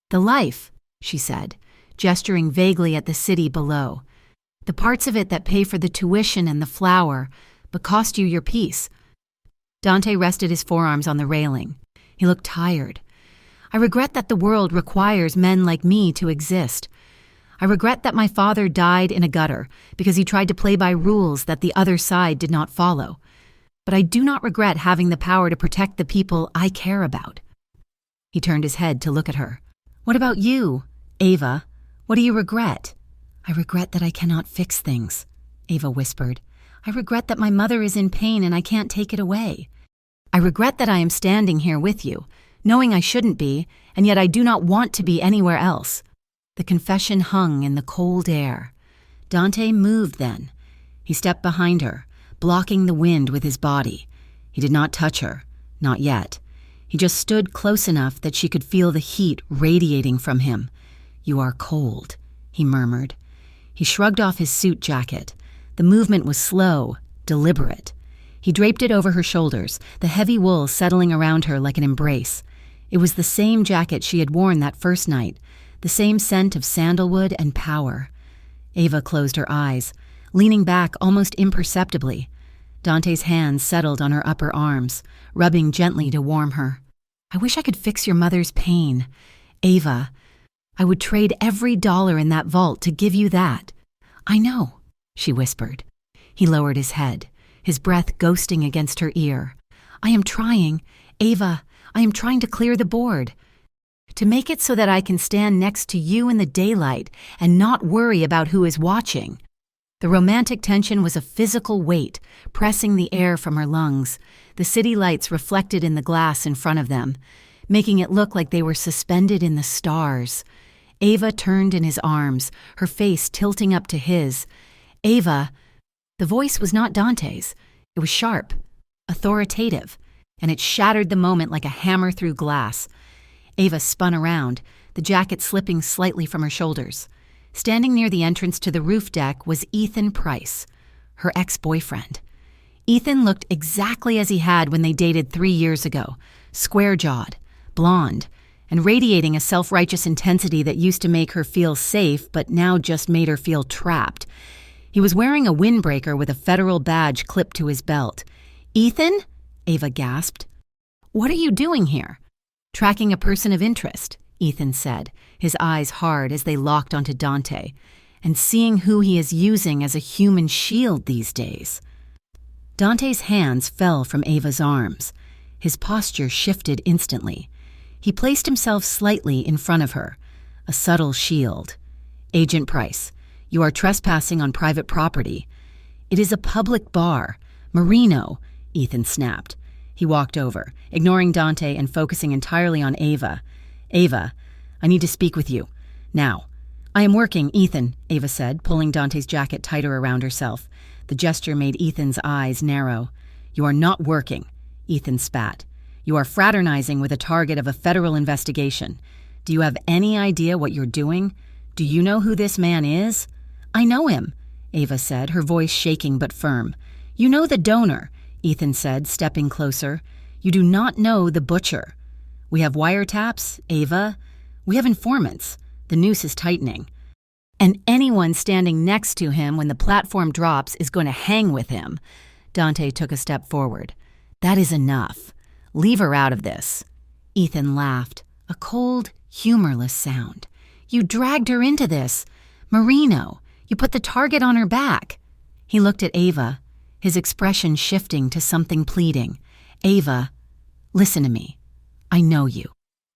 "The life," she said, gesturing vaguely at the city below. "The parts of it that pay for the tuition and the flour, but cost you your peace." Dante rested his forearms on the railing. He looked tired. "I regret that the world requires men like me to exist. I regret that my father died in a gutter because he tried to play by rules that the other side did not follow. But I do not regret having the power to protect the people I care about." He turned his head to look at her. "What about you, Ava? What do you regret?" "I regret that I cannot fix things," Ava whispered. "I regret that my mother is in pain and I can't take it away. I regret that I am standing here with you, knowing I shouldn't be, and yet I do not want to be anywhere else." The confession hung in the cold air. Dante moved then. He stepped behind her, blocking the wind with his body. He did not touch her, not yet. He just stood close enough that she could feel the heat radiating from him. "You are cold," he murmured. He shrugged off his suit jacket. The movement was slow, deliberate. He draped it over her shoulders, the heavy wool settling around her like an embrace. It was the same jacket she had worn that first night, the same scent of sandalwood and power. Ava closed her eyes, leaning back almost imperceptibly. Dante's hands settled on her upper arms, rubbing gently to warm her. I wish I could fix your mother's pain. Ava, I would trade every dollar in that vault to give you that. I know, she whispered. He lowered his head, his breath ghosting against her ear. I am trying, Ava, I am trying to clear the board. To make it so that I can stand next to you in the daylight and not worry about who is watching. The romantic tension was a physical weight, pressing the air from her lungs, the city lights reflected in the glass in front of them, making it look like they were suspended in the stars. Ava turned in his arms, her face tilting up to his. Ava, the voice was not Dante's. It was sharp, authoritative, and it shattered the moment like a hammer through glass. Ava spun around, the jacket slipping slightly from her shoulders. Standing near the entrance to the roof deck was Ethan Price, her ex-boyfriend. Ethan looked exactly as he had when they dated 3 years ago, square-jawed, blonde, and radiating a self-righteous intensity that used to make her feel safe but now just made her feel trapped. He was wearing a windbreaker with a federal badge clipped to his belt. Ethan? Ava gasped. What are you doing here? Tracking a person of interest, Ethan said, his eyes hard as they locked onto Dante, and seeing who he is using as a human shield these days. Dante's hands fell from Ava's arms. His posture shifted instantly. He placed himself slightly in front of her, a subtle shield. Agent Price, you are trespassing on private property. It is a public bar. Marino, Ethan snapped. He walked over, ignoring Dante and focusing entirely on Ava. Ava, I need to speak with you. Now. I am working, Ethan, Ava said, pulling Dante's jacket tighter around herself. The gesture made Ethan's eyes narrow. You are not working, Ethan spat. You are fraternizing with a target of a federal investigation. Do you have any idea what you're doing? Do you know who this man is? I know him, Ava said, her voice shaking but firm. You know the donor, Ethan said, stepping closer. You do not know the butcher. We have wiretaps, Ava. We have informants. The noose is tightening. And anyone standing next to him when the platform drops is going to hang with him. Dante took a step forward. That is enough. Leave her out of this. Ethan laughed, a cold, humorless sound. You dragged her into this. Marino, you put the target on her back. He looked at Ava, his expression shifting to something pleading. Ava, listen to me. I know you.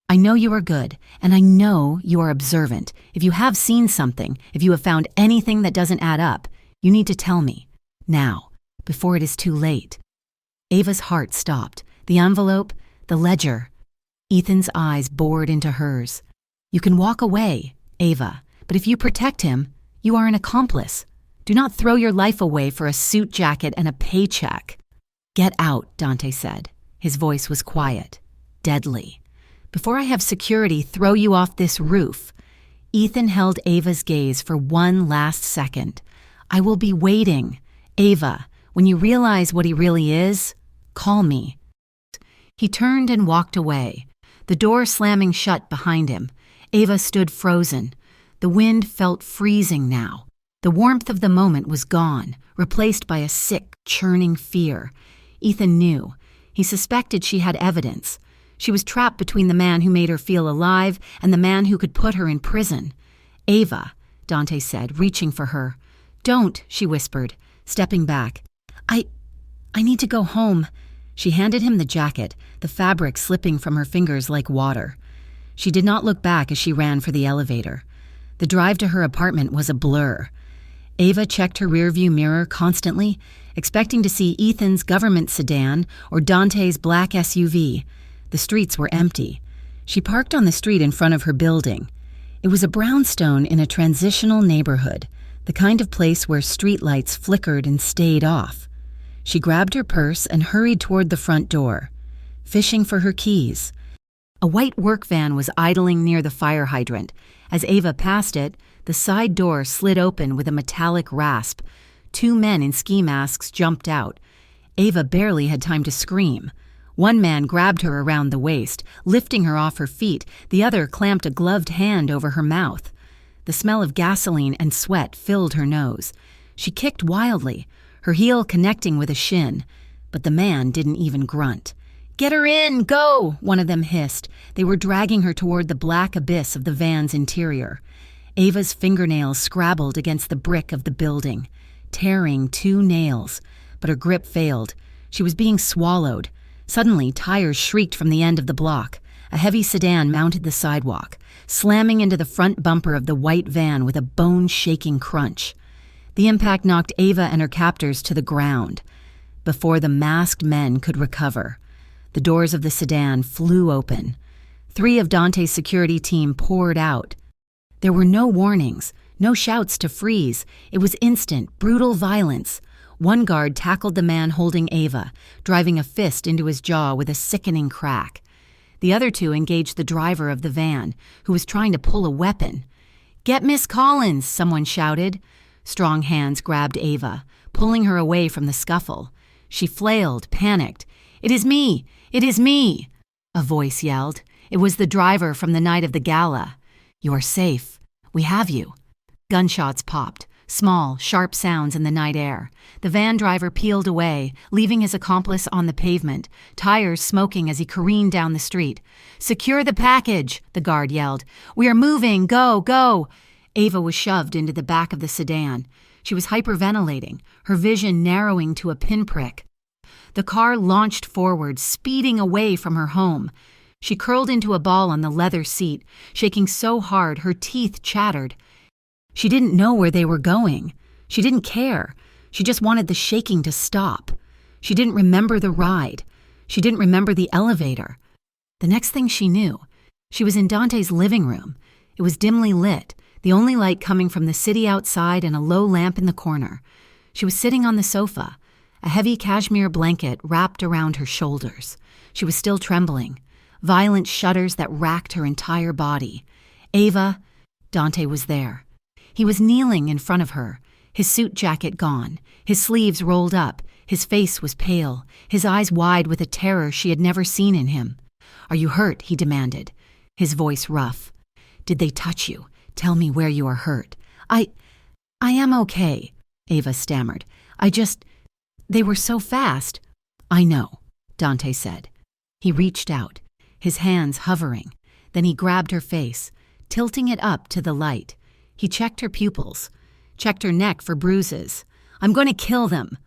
I know you are good, and I know you are observant. If you have seen something, if you have found anything that doesn't add up, you need to tell me. Now, before it is too late. Ava's heart stopped. The envelope, the ledger. Ethan's eyes bored into hers. You can walk away, Ava, but if you protect him, you are an accomplice. Do not throw your life away for a suit jacket and a paycheck. Get out, Dante said. His voice was quiet, deadly. Before I have security throw you off this roof. Ethan held Ava's gaze for one last second. I will be waiting. Ava, when you realize what he really is, call me. He turned and walked away, the door slamming shut behind him. Ava stood frozen. The wind felt freezing now. The warmth of the moment was gone, replaced by a sick, churning fear. Ethan knew. He suspected she had evidence. She was trapped between the man who made her feel alive and the man who could put her in prison. Ava, Dante said, reaching for her. Don't, she whispered, stepping back. I need to go home. She handed him the jacket, the fabric slipping from her fingers like water. She did not look back as she ran for the elevator. The drive to her apartment was a blur. Ava checked her rearview mirror constantly, expecting to see Ethan's government sedan or Dante's black SUV. The streets were empty. She parked on the street in front of her building. It was a brownstone in a transitional neighborhood, the kind of place where streetlights flickered and stayed off. She grabbed her purse and hurried toward the front door, fishing for her keys. A white work van was idling near the fire hydrant. As Ava passed it, the side door slid open with a metallic rasp. 2 men in ski masks jumped out. Ava barely had time to scream. One man grabbed her around the waist, lifting her off her feet. The other clamped a gloved hand over her mouth. The smell of gasoline and sweat filled her nose. She kicked wildly, her heel connecting with a shin, but the man didn't even grunt. "Get her in! Go!" one of them hissed. They were dragging her toward the black abyss of the van's interior. Ava's fingernails scrabbled against the brick of the building, tearing 2 nails, but her grip failed. She was being swallowed. Suddenly, tires shrieked from the end of the block. A heavy sedan mounted the sidewalk, slamming into the front bumper of the white van with a bone-shaking crunch. The impact knocked Ava and her captors to the ground. Before the masked men could recover, the doors of the sedan flew open. 3 of Dante's security team poured out. There were no warnings, no shouts to freeze. It was instant, brutal violence. One guard tackled the man holding Ava, driving a fist into his jaw with a sickening crack. The other 2 engaged the driver of the van, who was trying to pull a weapon. "Get Miss Collins," someone shouted. Strong hands grabbed Ava, pulling her away from the scuffle. She flailed, panicked. "It is me! It is me!" a voice yelled. It was the driver from the night of the gala. "You are safe. We have you." Gunshots popped, small, sharp sounds in the night air. The van driver peeled away, leaving his accomplice on the pavement, tires smoking as he careened down the street. "Secure the package," the guard yelled. "We are moving. Go, go." Ava was shoved into the back of the sedan. She was hyperventilating, her vision narrowing to a pinprick. The car launched forward, speeding away from her home. She curled into a ball on the leather seat, shaking so hard her teeth chattered. She didn't know where they were going. She didn't care. She just wanted the shaking to stop. She didn't remember the ride. She didn't remember the elevator. The next thing she knew, she was in Dante's living room. It was dimly lit, the only light coming from the city outside and a low lamp in the corner. She was sitting on the sofa, a heavy cashmere blanket wrapped around her shoulders. She was still trembling, violent shudders that racked her entire body. "Ava," Dante was there. He was kneeling in front of her, his suit jacket gone, his sleeves rolled up, his face was pale, his eyes wide with a terror she had never seen in him. "Are you hurt?" he demanded, his voice rough. "Did they touch you? Tell me where you are hurt." I am okay," Ava stammered. They were so fast." "I know," Dante said. He reached out, his hands hovering. Then he grabbed her face, tilting it up to the light. He checked her pupils, checked her neck for bruises. "I'm going to kill them.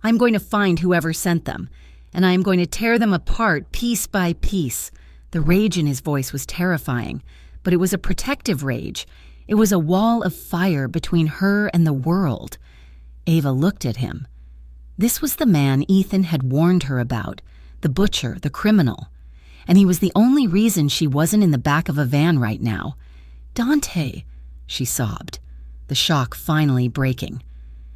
I'm going to find whoever sent them, and I am going to tear them apart piece by piece." The rage in his voice was terrifying, but it was a protective rage. It was a wall of fire between her and the world. Ava looked at him. This was the man Ethan had warned her about, the butcher, the criminal. And he was the only reason she wasn't in the back of a van right now. "Dante," she sobbed, the shock finally breaking.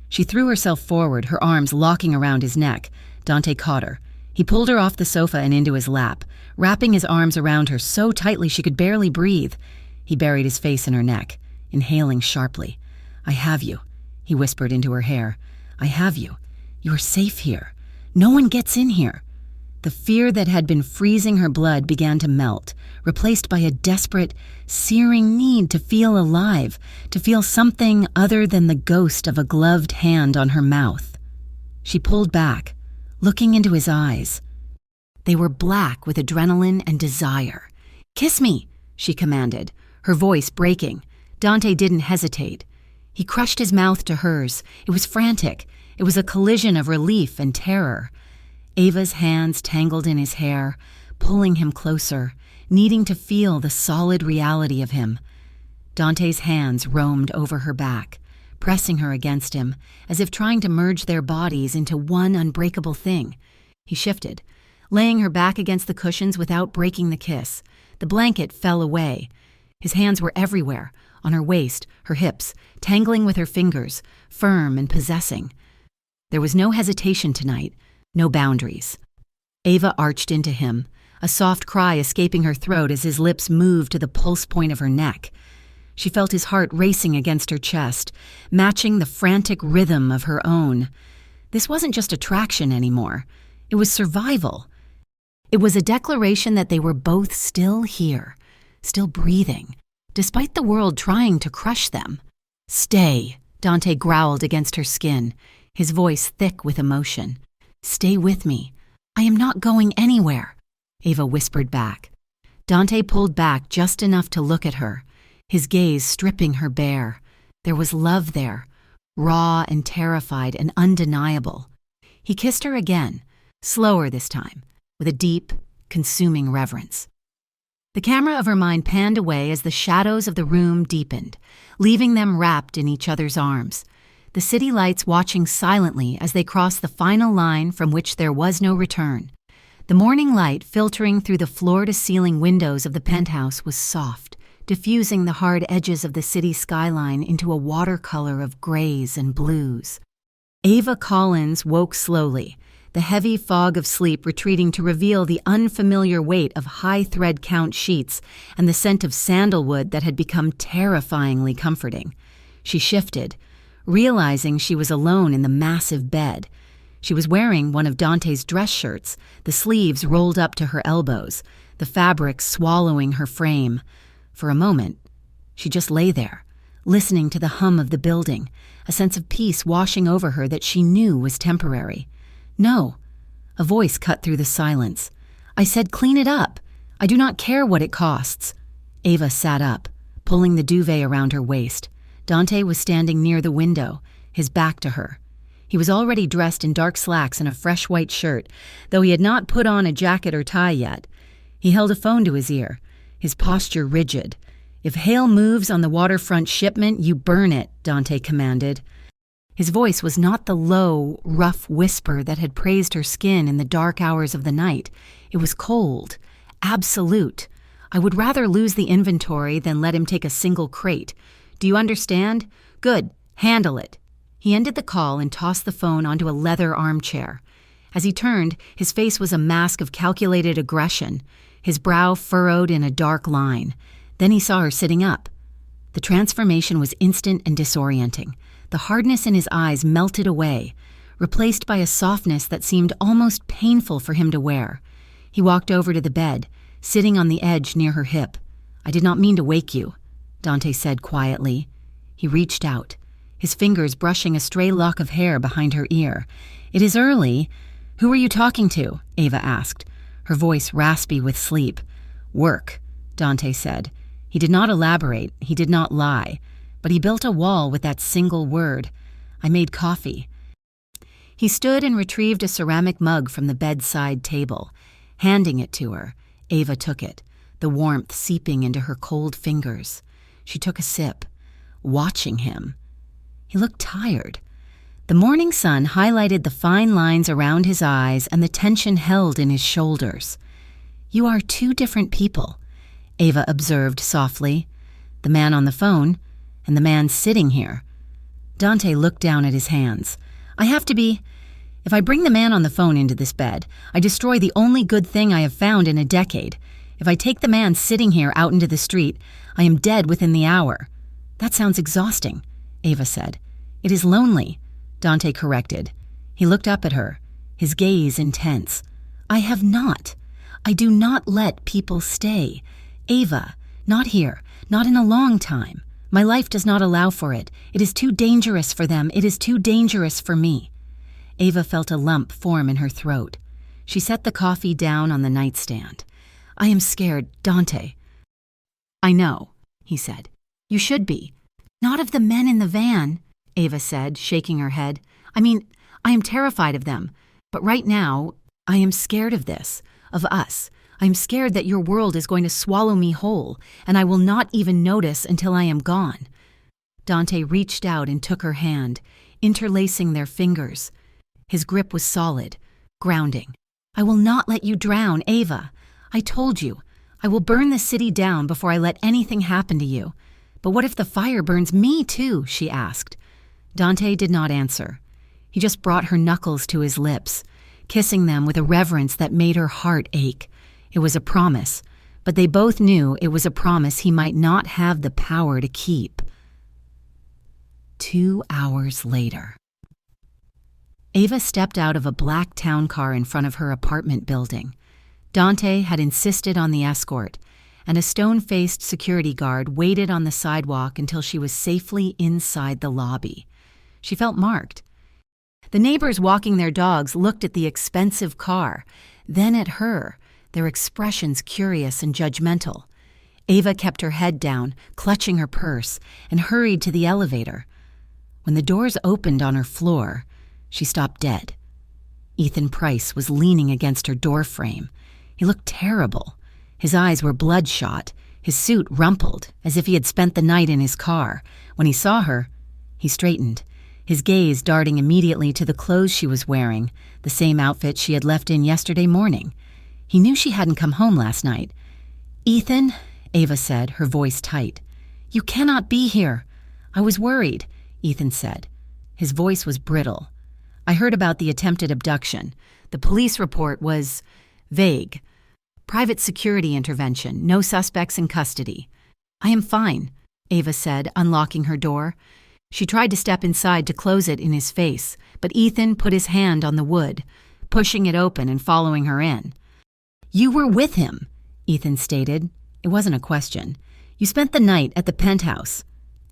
She threw herself forward, her arms locking around his neck. Dante caught her. He pulled her off the sofa and into his lap, wrapping his arms around her so tightly she could barely breathe. He buried his face in her neck, inhaling sharply. "I have you," he whispered into her hair. "I have you. You are safe here. No one gets in here." The fear that had been freezing her blood began to melt, replaced by a desperate, searing need to feel alive, to feel something other than the ghost of a gloved hand on her mouth. She pulled back, looking into his eyes. They were black with adrenaline and desire. "Kiss me," she commanded, her voice breaking. Dante didn't hesitate. He crushed his mouth to hers. It was frantic. It was a collision of relief and terror. Ava's hands tangled in his hair, pulling him closer, needing to feel the solid reality of him. Dante's hands roamed over her back, pressing her against him, as if trying to merge their bodies into one unbreakable thing. He shifted, laying her back against the cushions without breaking the kiss. The blanket fell away. His hands were everywhere, on her waist, her hips, tangling with her fingers, firm and possessing. There was no hesitation tonight, no boundaries. Ava arched into him, a soft cry escaping her throat as his lips moved to the pulse point of her neck. She felt his heart racing against her chest, matching the frantic rhythm of her own. This wasn't just attraction anymore. It was survival. It was a declaration that they were both still here, still breathing, despite the world trying to crush them. "Stay," Dante growled against her skin, his voice thick with emotion. "Stay with me. I am not going anywhere," Ava whispered back. Dante pulled back just enough to look at her, his gaze stripping her bare. There was love there, raw and terrified and undeniable. He kissed her again, slower this time, with a deep, consuming reverence. The camera of her mind panned away as the shadows of the room deepened, leaving them wrapped in each other's arms, the city lights watching silently as they crossed the final line from which there was no return. The morning light filtering through the floor-to-ceiling windows of the penthouse was soft, diffusing the hard edges of the city skyline into a watercolor of grays and blues. Ava Collins woke slowly, the heavy fog of sleep retreating to reveal the unfamiliar weight of high thread count sheets and the scent of sandalwood that had become terrifyingly comforting. She shifted, realizing she was alone in the massive bed. She was wearing one of Dante's dress shirts, the sleeves rolled up to her elbows, the fabric swallowing her frame. For a moment, she just lay there, listening to the hum of the building, a sense of peace washing over her that she knew was temporary. "No," a voice cut through the silence. "I said clean it up. I do not care what it costs." Ava sat up, pulling the duvet around her waist. Dante was standing near the window, his back to her. He was already dressed in dark slacks and a fresh white shirt, though he had not put on a jacket or tie yet. He held a phone to his ear, his posture rigid. "If Hale moves on the waterfront shipment, you burn it," Dante commanded. His voice was not the low, rough whisper that had praised her skin in the dark hours of the night. It was cold, absolute. "I would rather lose the inventory than let him take a single crate. Do you understand? Good, handle it." He ended the call and tossed the phone onto a leather armchair. As he turned, his face was a mask of calculated aggression, his brow furrowed in a dark line. Then he saw her sitting up. The transformation was instant and disorienting. The hardness in his eyes melted away, replaced by a softness that seemed almost painful for him to wear. He walked over to the bed, sitting on the edge near her hip. "I did not mean to wake you," Dante said quietly. He reached out, his fingers brushing a stray lock of hair behind her ear. "It is early. Who are you talking to?" Ava asked, her voice raspy with sleep. "Work," Dante said. He did not elaborate, he did not lie, but he built a wall with that single word. "I made coffee." He stood and retrieved a ceramic mug from the bedside table. Handing it to her, Ava took it, the warmth seeping into her cold fingers. She took a sip, watching him. He looked tired. The morning sun highlighted the fine lines around his eyes and the tension held in his shoulders. "You are two different people," Ava observed softly. "The man on the phone and the man sitting here." Dante looked down at his hands. "I have to be. If I bring the man on the phone into this bed, I destroy the only good thing I have found in a decade. If I take the man sitting here out into the street, I am dead within the hour." "That sounds exhausting," Ava said. "It is lonely," Dante corrected. He looked up at her, his gaze intense. "I have not. I do not let people stay. Ava, not here, not in a long time. My life does not allow for it. It is too dangerous for them. It is too dangerous for me." Ava felt a lump form in her throat. She set the coffee down on the nightstand. "I am scared, Dante." "I know," he said. "You should be." "Not of the men in the van," Ava said, shaking her head. "I mean, I am terrified of them. But right now, I am scared of this, of us. I am scared that your world is going to swallow me whole, and I will not even notice until I am gone." Dante reached out and took her hand, interlacing their fingers. His grip was solid, grounding. "I will not let you drown, Ava. I told you, I will burn the city down before I let anything happen to you. But what if the fire burns me too?" she asked. Dante did not answer. He just brought her knuckles to his lips, kissing them with a reverence that made her heart ache. It was a promise, but they both knew it was a promise he might not have the power to keep. 2 hours later. Ava stepped out of a black town car in front of her apartment building. Dante had insisted on the escort, and a stone-faced security guard waited on the sidewalk until she was safely inside the lobby. She felt marked. The neighbors walking their dogs looked at the expensive car, then at her, their expressions curious and judgmental. Ava kept her head down, clutching her purse, and hurried to the elevator. When the doors opened on her floor, she stopped dead. Ethan Price was leaning against her doorframe. He looked terrible. His eyes were bloodshot, his suit rumpled, as if he had spent the night in his car. When he saw her, he straightened, his gaze darting immediately to the clothes she was wearing, the same outfit she had left in yesterday morning. He knew she hadn't come home last night. "Ethan," Ava said, her voice tight. "You cannot be here." "I was worried," Ethan said. His voice was brittle. "I heard about the attempted abduction. The police report was vague. Private security intervention, no suspects in custody." "I am fine," Ava said, unlocking her door. She tried to step inside to close it in his face, but Ethan put his hand on the wood, pushing it open and following her in. "You were with him," Ethan stated. It wasn't a question. "You spent the night at the penthouse."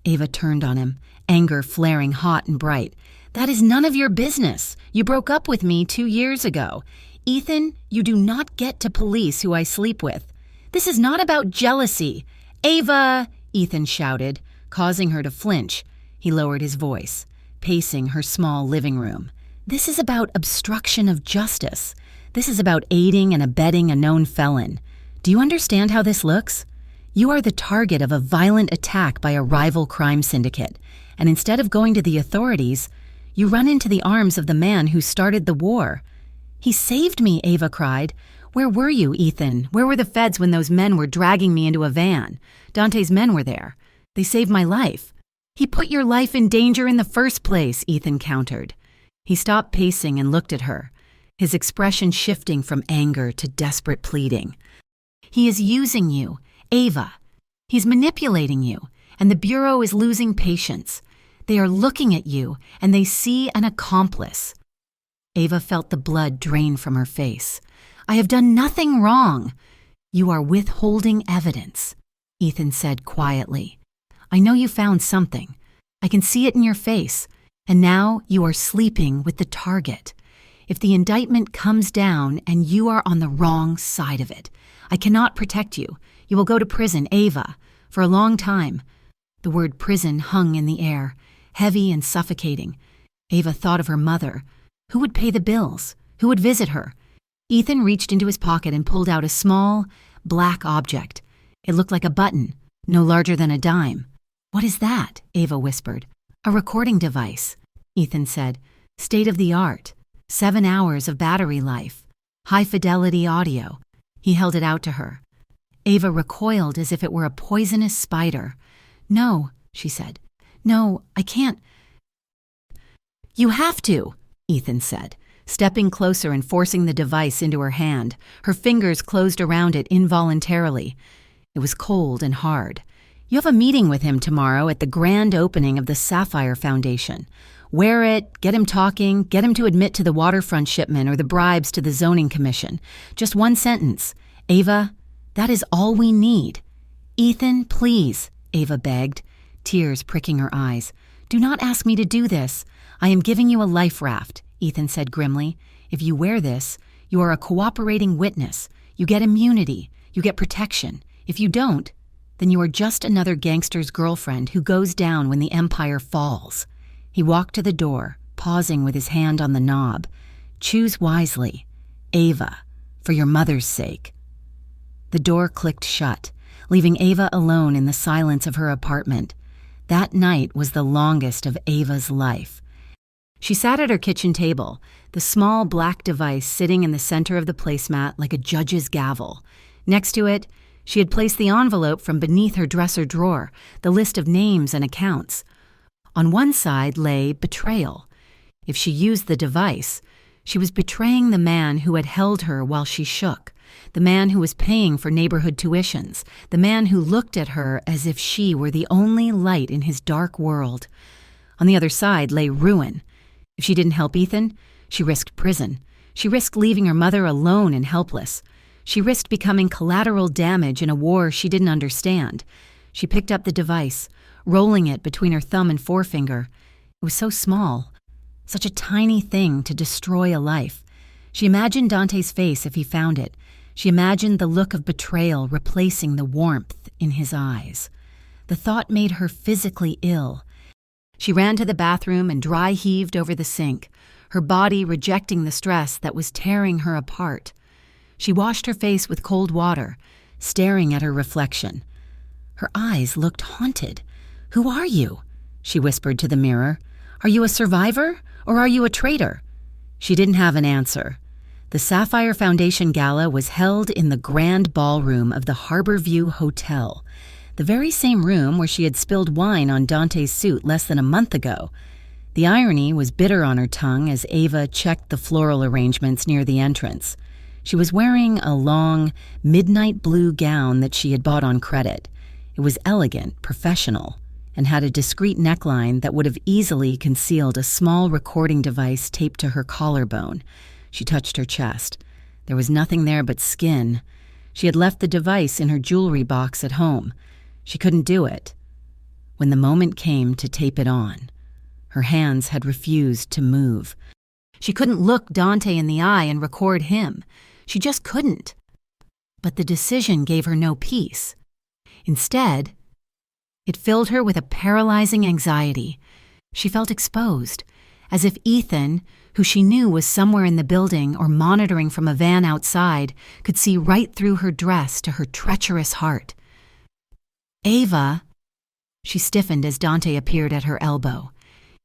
Ava turned on him, anger flaring hot and bright. "That is none of your business. You broke up with me 2 years ago. Ethan, you do not get to police who I sleep with. This is not about jealousy." "Ava!" Ethan shouted, causing her to flinch. He lowered his voice, pacing her small living room. "This is about obstruction of justice. This is about aiding and abetting a known felon. Do you understand how this looks? You are the target of a violent attack by a rival crime syndicate, and instead of going to the authorities, you run into the arms of the man who started the war." "He saved me," Ava cried. "Where were you, Ethan? Where were the feds when those men were dragging me into a van? Dante's men were there. They saved my life." "He put your life in danger in the first place," Ethan countered. He stopped pacing and looked at her, his expression shifting from anger to desperate pleading. "He is using you, Ava. He's manipulating you, and the Bureau is losing patience. They are looking at you, and they see an accomplice." Ava felt the blood drain from her face. "I have done nothing wrong." "You are withholding evidence," Ethan said quietly. "I know you found something. I can see it in your face, and now you are sleeping with the target. If the indictment comes down and you are on the wrong side of it, I cannot protect you. You will go to prison, Ava, for a long time." The word prison hung in the air, heavy and suffocating. Ava thought of her mother. Who would pay the bills? Who would visit her? Ethan reached into his pocket and pulled out a small, black object. It looked like a button, no larger than a dime. "What is that?" Ava whispered. "A recording device," Ethan said. "State of the art. 7 hours of battery life. High-fidelity audio." He held it out to her. Ava recoiled as if it were a poisonous spider. "No," she said. "No, I can't." "You have to," Ethan said, stepping closer and forcing the device into her hand. Her fingers closed around it involuntarily. It was cold and hard. "You have a meeting with him tomorrow at the grand opening of the Sapphire Foundation. Wear it, get him talking, get him to admit to the waterfront shipment or the bribes to the zoning commission. Just one sentence. Ava, that is all we need." "Ethan, please," Ava begged, tears pricking her eyes. "Do not ask me to do this. I am giving you a life raft," Ethan said grimly. "If you wear this, you are a cooperating witness. You get immunity. You get protection. If you don't, then you are just another gangster's girlfriend who goes down when the empire falls." He walked to the door, pausing with his hand on the knob. "Choose wisely, Ava, for your mother's sake." The door clicked shut, leaving Ava alone in the silence of her apartment. That night was the longest of Ava's life. She sat at her kitchen table, the small black device sitting in the center of the placemat like a judge's gavel. Next to it, she had placed the envelope from beneath her dresser drawer, the list of names and accounts. On one side lay betrayal. If she used the device, she was betraying the man who had held her while she shook, the man who was paying for neighborhood tuitions, the man who looked at her as if she were the only light in his dark world. On the other side lay ruin. If she didn't help Ethan, she risked prison. She risked leaving her mother alone and helpless. She risked becoming collateral damage in a war she didn't understand. She picked up the device, rolling it between her thumb and forefinger. It was so small, such a tiny thing to destroy a life. She imagined Dante's face if he found it. She imagined the look of betrayal replacing the warmth in his eyes. The thought made her physically ill. She ran to the bathroom and dry heaved over the sink, her body rejecting the stress that was tearing her apart. She washed her face with cold water, staring at her reflection. Her eyes looked haunted. "Who are you?" she whispered to the mirror. "Are you a survivor or are you a traitor?" She didn't have an answer. The Sapphire Foundation Gala was held in the grand ballroom of the Harborview Hotel, the very same room where she had spilled wine on Dante's suit less than a month ago. The irony was bitter on her tongue as Ava checked the floral arrangements near the entrance. She was wearing a long, midnight blue gown that she had bought on credit. It was elegant, professional, and had a discreet neckline that would have easily concealed a small recording device taped to her collarbone. She touched her chest. There was nothing there but skin. She had left the device in her jewelry box at home. She couldn't do it. When the moment came to tape it on, her hands had refused to move. She couldn't look Dante in the eye and record him. She just couldn't. But the decision gave her no peace. Instead, it filled her with a paralyzing anxiety. She felt exposed, as if Ethan, who she knew was somewhere in the building or monitoring from a van outside, could see right through her dress to her treacherous heart. "Ava!" She stiffened as Dante appeared at her elbow.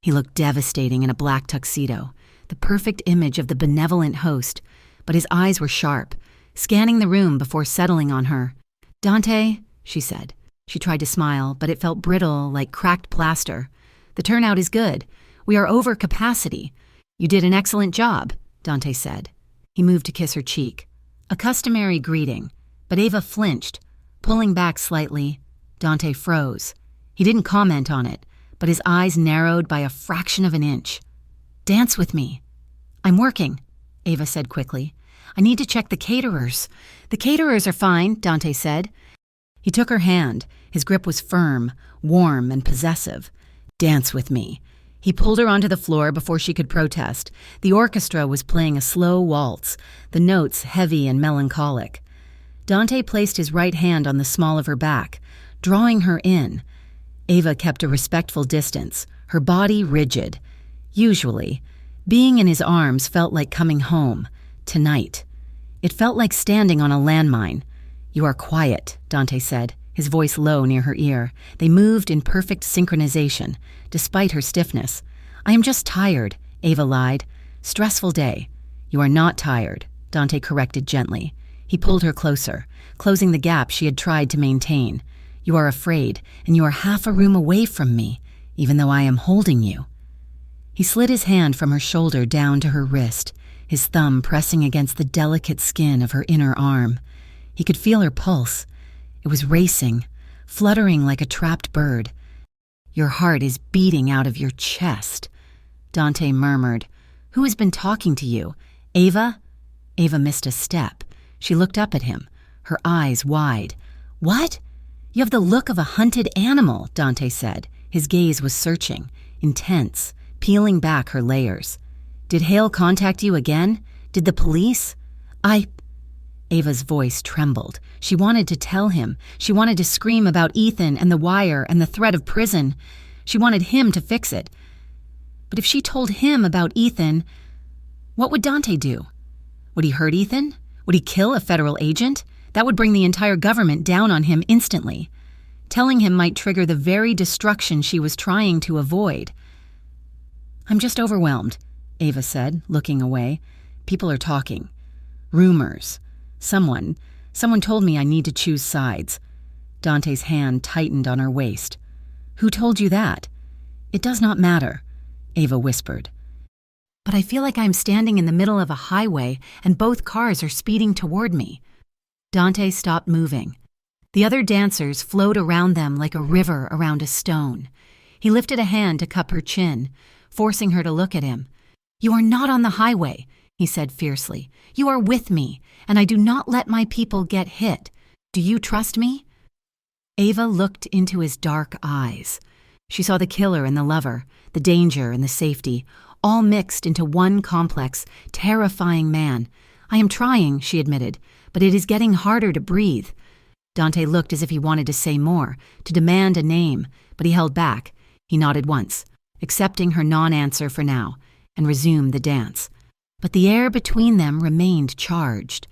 He looked devastating in a black tuxedo, the perfect image of the benevolent host, but his eyes were sharp, scanning the room before settling on her. "Dante," she said. She tried to smile, but it felt brittle, like cracked plaster. "The turnout is good. We are over capacity. You did an excellent job," Dante said. He moved to kiss her cheek. A customary greeting, but Ava flinched. Pulling back slightly, Dante froze. He didn't comment on it, but his eyes narrowed by a fraction of an inch. "Dance with me." "I'm working," Ava said quickly. "I need to check the caterers." "The caterers are fine," Dante said. He took her hand. His grip was firm, warm, and possessive. "Dance with me." He pulled her onto the floor before she could protest. The orchestra was playing a slow waltz, the notes heavy and melancholic. Dante placed his right hand on the small of her back, drawing her in. Ava kept a respectful distance, her body rigid. Usually, being in his arms felt like coming home. Tonight, it felt like standing on a landmine. "You are quiet," Dante said, his voice low near her ear. They moved in perfect synchronization, despite her stiffness. "I am just tired," Ava lied. "Stressful day." "You are not tired," Dante corrected gently. He pulled her closer, closing the gap she had tried to maintain. "You are afraid, and you are half a room away from me, even though I am holding you." He slid his hand from her shoulder down to her wrist, his thumb pressing against the delicate skin of her inner arm. He could feel her pulse. It was racing, fluttering like a trapped bird. "Your heart is beating out of your chest," Dante murmured. "Who has been talking to you? Ava?" Ava missed a step. She looked up at him, her eyes wide. "What?" "You have the look of a hunted animal," Dante said. His gaze was searching, intense, peeling back her layers. "Did Hale contact you again? Did the police?" Ava's voice trembled. She wanted to tell him. She wanted to scream about Ethan and the wire and the threat of prison. She wanted him to fix it. But if she told him about Ethan, what would Dante do? Would he hurt Ethan? Would he kill a federal agent? That would bring the entire government down on him instantly. Telling him might trigger the very destruction she was trying to avoid. "I'm just overwhelmed," Ava said, looking away. "People are talking. Rumors. Someone told me I need to choose sides." Dante's hand tightened on her waist. "Who told you that?" "It does not matter," Ava whispered. "But I feel like I'm standing in the middle of a highway and both cars are speeding toward me." Dante stopped moving. The other dancers flowed around them like a river around a stone. He lifted a hand to cup her chin, forcing her to look at him. "You are not on the highway. he said fiercely. "You are with me, and I do not let my people get hit. Do you trust me?" Ava looked into his dark eyes. She saw the killer and the lover, the danger and the safety, all mixed into one complex, terrifying man. "I am trying," she admitted, "but it is getting harder to breathe." Dante looked as if he wanted to say more, to demand a name, but he held back. He nodded once, accepting her non-answer for now, and resumed the dance. But the air between them remained charged,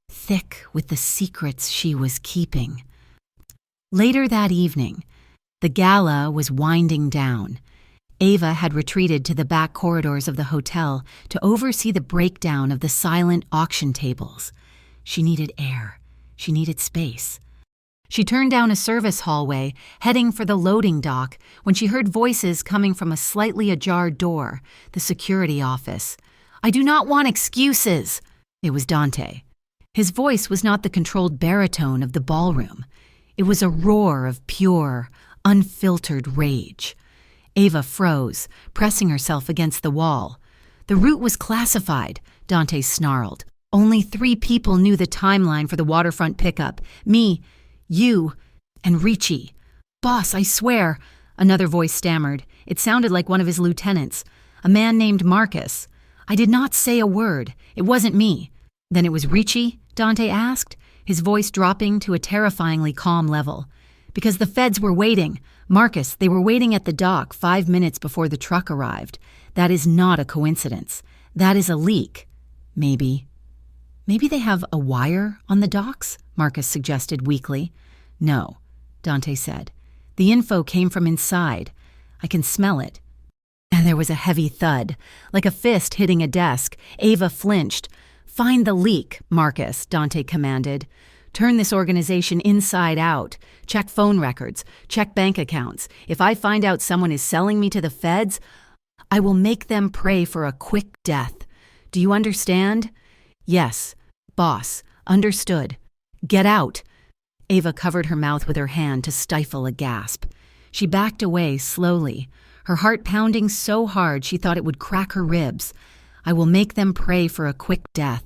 thick with the secrets she was keeping. Later that evening, the gala was winding down. Ava had retreated to the back corridors of the hotel to oversee the breakdown of the silent auction tables. She needed air. She needed space. She turned down a service hallway, heading for the loading dock, when she heard voices coming from a slightly ajar door, the security office. "I do not want excuses." It was Dante. His voice was not the controlled baritone of the ballroom. It was a roar of pure, unfiltered rage. Ava froze, pressing herself against the wall. "The route was classified," Dante snarled. "Only 3 people knew the timeline for the waterfront pickup. Me, you, and Ricci." "Boss, I swear," another voice stammered. It sounded like one of his lieutenants, a man named Marcus. "I did not say a word. It wasn't me." "Then it was Ricci?" Dante asked, his voice dropping to a terrifyingly calm level. "Because the feds were waiting. Marcus, they were waiting at the dock 5 minutes before the truck arrived. That is not a coincidence. That is a leak." "Maybe. Maybe they have a wire on the docks?" Marcus suggested weakly. "No," Dante said. "The info came from inside. I can smell it." And there was a heavy thud, like a fist hitting a desk. Ava flinched. "Find the leak, Marcus," Dante commanded. "Turn this organization inside out. Check phone records. Check bank accounts. If I find out someone is selling me to the feds, I will make them pray for a quick death. Do you understand?" "Yes, boss. Understood. Get out." Ava covered her mouth with her hand to stifle a gasp. She backed away slowly, her heart pounding so hard she thought it would crack her ribs. "I will make them pray for a quick death."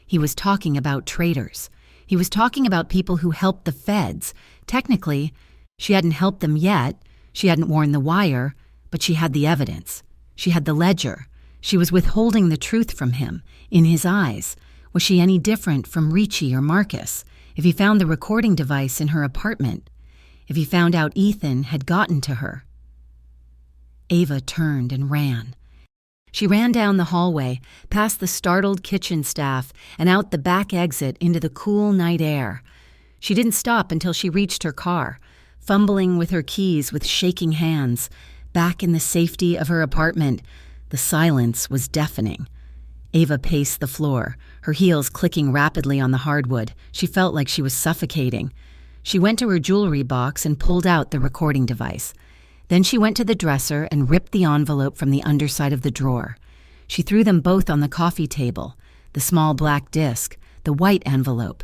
He was talking about traitors. He was talking about people who helped the feds. Technically, she hadn't helped them yet. She hadn't worn the wire, but she had the evidence. She had the ledger. She was withholding the truth from him, in his eyes. Was she any different from Ricci or Marcus? If he found the recording device in her apartment? If he found out Ethan had gotten to her? Ava turned and ran. She ran down the hallway, past the startled kitchen staff, and out the back exit into the cool night air. She didn't stop until she reached her car, fumbling with her keys with shaking hands. Back in the safety of her apartment, the silence was deafening. Ava paced the floor, her heels clicking rapidly on the hardwood. She felt like she was suffocating. She went to her jewelry box and pulled out the recording device. Then she went to the dresser and ripped the envelope from the underside of the drawer. She threw them both on the coffee table, the small black disc, the white envelope.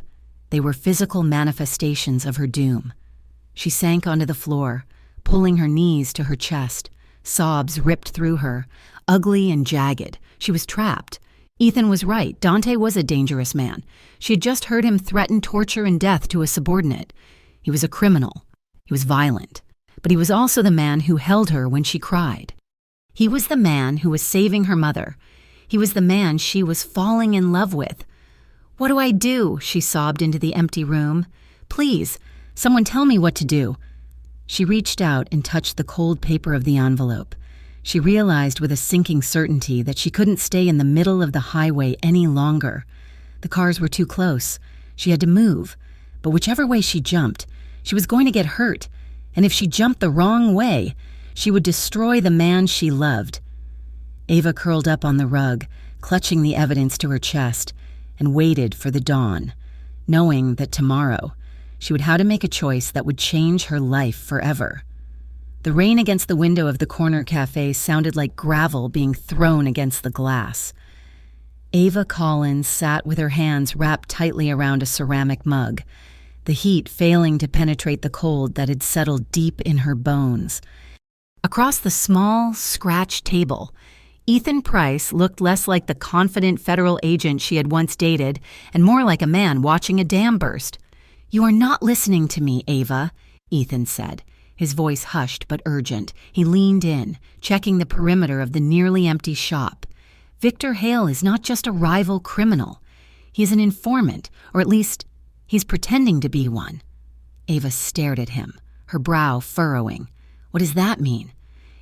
They were physical manifestations of her doom. She sank onto the floor, pulling her knees to her chest. Sobs ripped through her, ugly and jagged. She was trapped. Ethan was right. Dante was a dangerous man. She had just heard him threaten torture and death to a subordinate. He was a criminal. He was violent. But he was also the man who held her when she cried. He was the man who was saving her mother. He was the man she was falling in love with. "What do I do?" she sobbed into the empty room. "Please, someone tell me what to do." She reached out and touched the cold paper of the envelope. She realized with a sinking certainty that she couldn't stay in the middle of the highway any longer. The cars were too close. She had to move. But whichever way she jumped, she was going to get hurt. And if she jumped the wrong way, she would destroy the man she loved. Ava curled up on the rug, clutching the evidence to her chest, and waited for the dawn, knowing that tomorrow she would have to make a choice that would change her life forever. The rain against the window of the corner cafe sounded like gravel being thrown against the glass. Ava Collins sat with her hands wrapped tightly around a ceramic mug, the heat failing to penetrate the cold that had settled deep in her bones. Across the small, scratched table, Ethan Price looked less like the confident federal agent she had once dated and more like a man watching a dam burst. "You are not listening to me, Ava," Ethan said, his voice hushed but urgent. He leaned in, checking the perimeter of the nearly empty shop. "Victor Hale is not just a rival criminal. He is an informant, or at least, he's pretending to be one." Ava stared at him, her brow furrowing. "What does that mean?"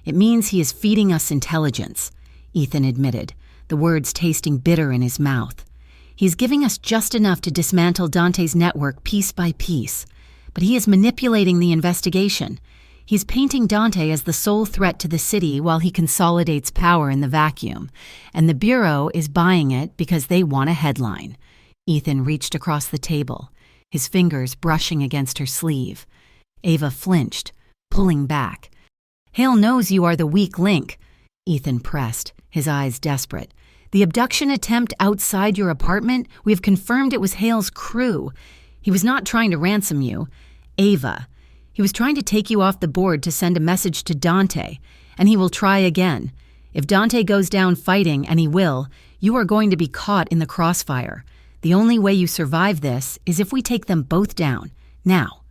"It means he is feeding us intelligence," Ethan admitted, the words tasting bitter in his mouth. "He's giving us just enough to dismantle Dante's network piece by piece. But he is manipulating the investigation. He's painting Dante as the sole threat to the city while he consolidates power in the vacuum. And the Bureau is buying it because they want a headline." Ethan reached across the table, his fingers brushing against her sleeve. Ava flinched, pulling back. "Hale knows you are the weak link," Ethan pressed, his eyes desperate. "The abduction attempt outside your apartment, we have confirmed it was Hale's crew. He was not trying to ransom you, Ava. He was trying to take you off the board to send a message to Dante, and he will try again. If Dante goes down fighting, and he will, you are going to be caught in the crossfire. The only way you survive this is if we take them both down. Now,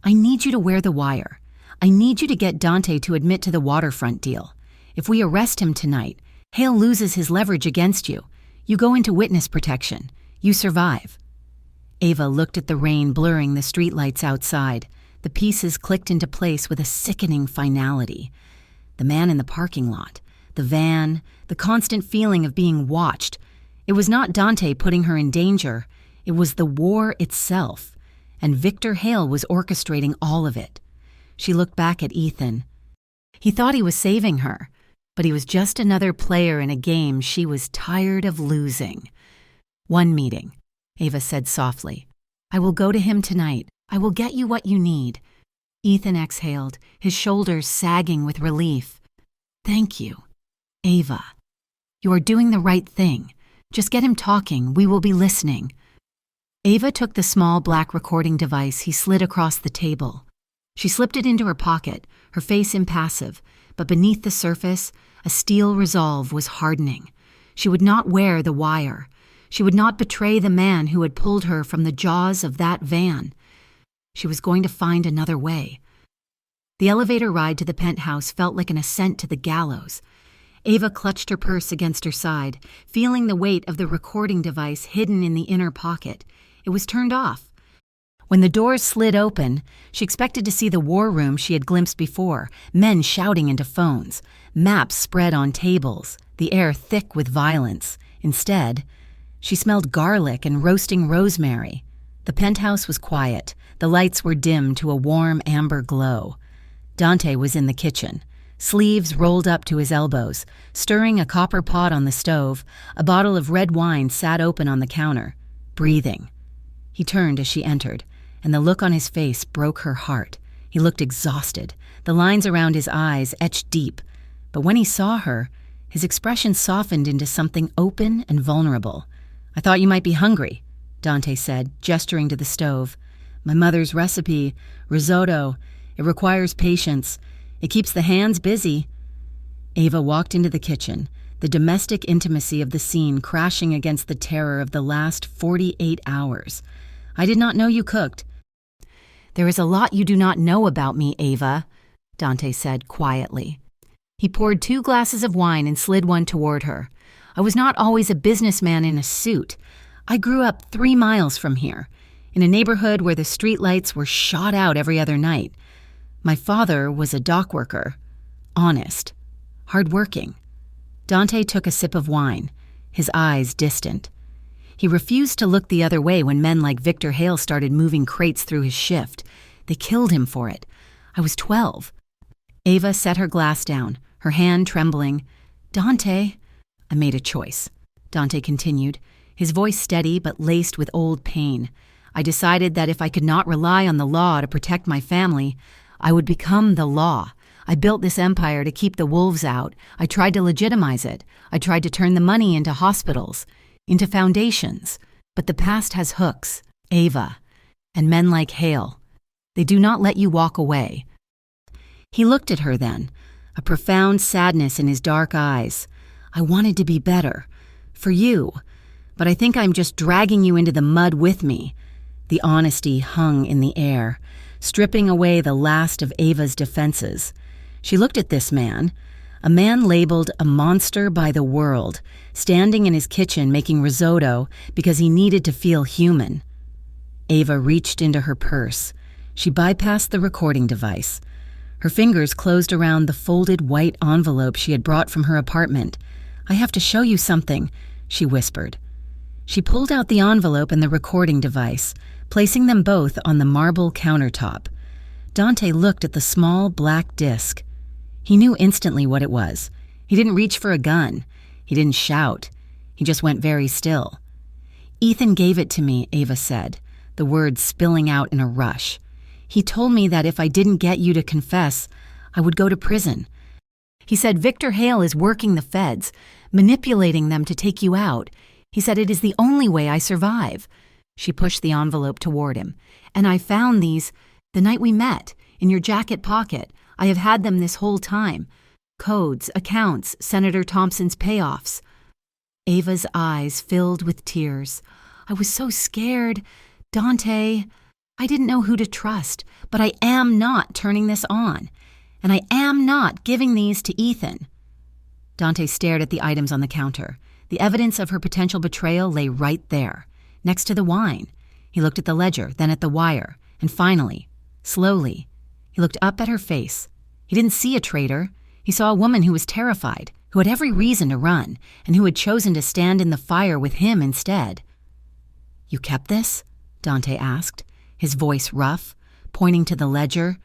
I need you to wear the wire. I need you to get Dante to admit to the waterfront deal. If we arrest him tonight, Hale loses his leverage against you. You go into witness protection. You survive." Ava looked at the rain blurring the streetlights outside. The pieces clicked into place with a sickening finality. The man in the parking lot, the van, the constant feeling of being watched. It was not Dante putting her in danger. It was the war itself. And Victor Hale was orchestrating all of it. She looked back at Ethan. He thought he was saving her, but he was just another player in a game she was tired of losing. "One meeting," Ava said softly. "I will go to him tonight. I will get you what you need." Ethan exhaled, his shoulders sagging with relief. "Thank you, Ava. You are doing the right thing. Just get him talking. We will be listening." Ava took the small black recording device he slid across the table. She slipped it into her pocket, her face impassive, but beneath the surface, a steel resolve was hardening. She would not wear the wire. She would not betray the man who had pulled her from the jaws of that van. She was going to find another way. The elevator ride to the penthouse felt like an ascent to the gallows. Ava clutched her purse against her side, feeling the weight of the recording device hidden in the inner pocket. It was turned off. When the doors slid open, she expected to see the war room she had glimpsed before, men shouting into phones, maps spread on tables, the air thick with violence. Instead, she smelled garlic and roasting rosemary. The penthouse was quiet. The lights were dim to a warm amber glow. Dante was in the kitchen, sleeves rolled up to his elbows, stirring a copper pot on the stove. A bottle of red wine sat open on the counter, breathing. He turned as she entered, and the look on his face broke her heart. He looked exhausted, the lines around his eyes etched deep. But when he saw her, his expression softened into something open and vulnerable. "I thought you might be hungry," Dante said, gesturing to the stove. "My mother's recipe, risotto. It requires patience. It keeps the hands busy." Ava walked into the kitchen, the domestic intimacy of the scene crashing against the terror of the last 48 hours. "I did not know you cooked." "There is a lot you do not know about me, Ava," Dante said quietly. He poured 2 glasses of wine and slid one toward her. "I was not always a businessman in a suit. I grew up 3 miles from here, in a neighborhood where the streetlights were shot out every other night. My father was a dock worker, honest, hardworking." Dante took a sip of wine, his eyes distant. He refused to look the other way when men like Victor Hale started moving crates through his shift. They killed him for it. I was 12. Ava set her glass down, her hand trembling. "Dante, I made a choice," Dante continued, his voice steady but laced with old pain. "I decided that if I could not rely on the law to protect my family, I would become the law. I built this empire to keep the wolves out. I tried to legitimize it. I tried to turn the money into hospitals, into foundations. But the past has hooks, Ava, and men like Hale. They do not let you walk away." He looked at her then, a profound sadness in his dark eyes. I wanted to be better. For you. But I think I'm just dragging you into the mud with me." The honesty hung in the air, stripping away the last of Ava's defenses. She looked at this man, a man labeled a monster by the world, standing in his kitchen making risotto because he needed to feel human. Ava reached into her purse. She bypassed the recording device. Her fingers closed around the folded white envelope she had brought from her apartment. "I have to show you something," she whispered. She pulled out the envelope and the recording device, placing them both on the marble countertop. Dante looked at the small black disc. He knew instantly what it was. He didn't reach for a gun. He didn't shout. He just went very still. "Ethan gave it to me," Ava said, the words spilling out in a rush. "He told me that if I didn't get you to confess, I would go to prison. He said Victor Hale is working the feds, manipulating them to take you out. He said it is the only way I survive." She pushed the envelope toward him. "And I found these the night we met, in your jacket pocket. I have had them this whole time. Codes, accounts, Senator Thompson's payoffs." Ava's eyes filled with tears. "I was so scared. Dante, I didn't know who to trust, but I am not turning this on. And I am not giving these to Ethan." Dante stared at the items on the counter. The evidence of her potential betrayal lay right there, next to the wine. He looked at the ledger, then at the wire, and finally, slowly, he looked up at her face. He didn't see a traitor. He saw a woman who was terrified, who had every reason to run, and who had chosen to stand in the fire with him instead. "You kept this?" Dante asked, his voice rough, pointing to the ledger.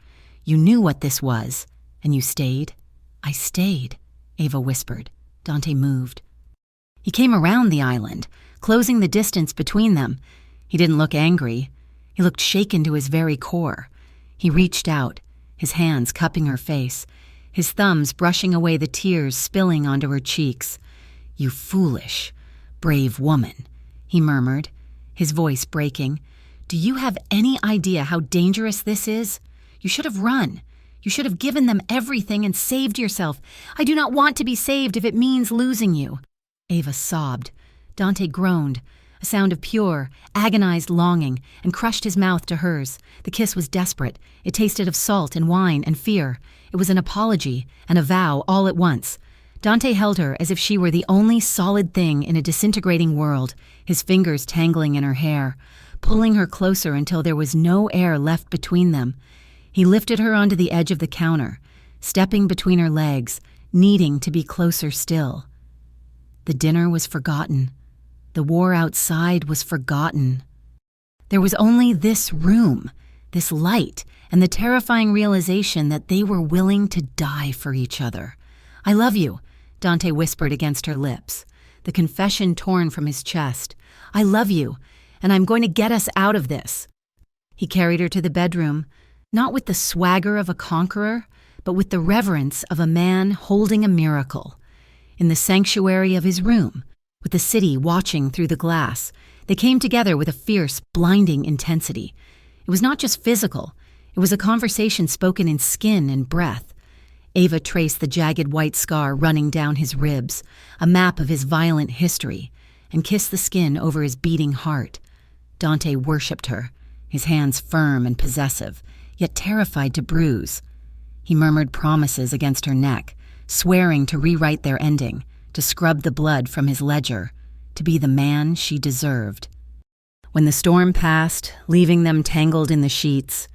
"You knew what this was, and you stayed?" "I stayed," Ava whispered. Dante moved. He came around the island, closing the distance between them. He didn't look angry. He looked shaken to his very core. He reached out, his hands cupping her face, his thumbs brushing away the tears spilling onto her cheeks. "You foolish, brave woman," he murmured, his voice breaking. "Do you have any idea how dangerous this is? You should have run. You should have given them everything and saved yourself. I do not want to be saved if it means losing you." Ava sobbed. Dante groaned, a sound of pure, agonized longing, and crushed his mouth to hers. The kiss was desperate. It tasted of salt and wine and fear. It was an apology and a vow all at once. Dante held her as if she were the only solid thing in a disintegrating world, his fingers tangling in her hair, pulling her closer until there was no air left between them. He lifted her onto the edge of the counter, stepping between her legs, needing to be closer still. The dinner was forgotten. The war outside was forgotten. There was only this room, this light, and the terrifying realization that they were willing to die for each other. "I love you," Dante whispered against her lips, the confession torn from his chest. "I love you, and I'm going to get us out of this." He carried her to the bedroom, not with the swagger of a conqueror, but with the reverence of a man holding a miracle. In the sanctuary of his room, with the city watching through the glass, they came together with a fierce, blinding intensity. It was not just physical. It was a conversation spoken in skin and breath. Ava traced the jagged white scar running down his ribs, a map of his violent history, and kissed the skin over his beating heart. Dante worshipped her, his hands firm and possessive, yet terrified to bruise. He murmured promises against her neck, swearing to rewrite their ending, to scrub the blood from his ledger, to be the man she deserved. When the storm passed, leaving them tangled in the sheets,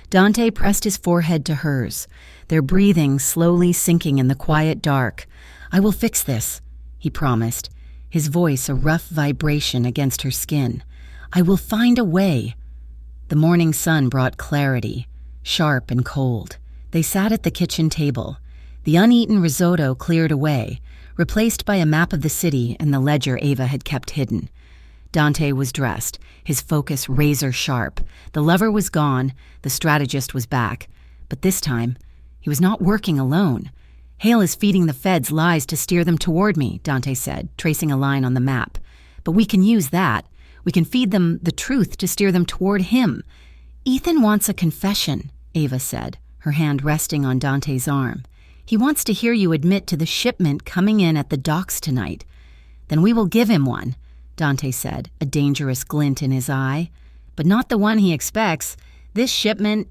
Dante pressed his forehead to hers, their breathing slowly sinking in the quiet dark. "I will fix this," he promised, his voice a rough vibration against her skin. "I will find a way." The morning sun brought clarity, sharp and cold. They sat at the kitchen table. The uneaten risotto cleared away, replaced by a map of the city and the ledger Ava had kept hidden. Dante was dressed, his focus razor sharp. The lover was gone, the strategist was back. But this time, he was not working alone. "Hale is feeding the feds lies to steer them toward me," Dante said, tracing a line on the map. "But we can use that. We can feed them the truth to steer them toward him." "Ethan wants a confession," Ava said, her hand resting on Dante's arm. He wants to hear you admit to the shipment coming in at the docks tonight. Then we will give him one, Dante said, a dangerous glint in his eye. But not the one he expects. This shipment,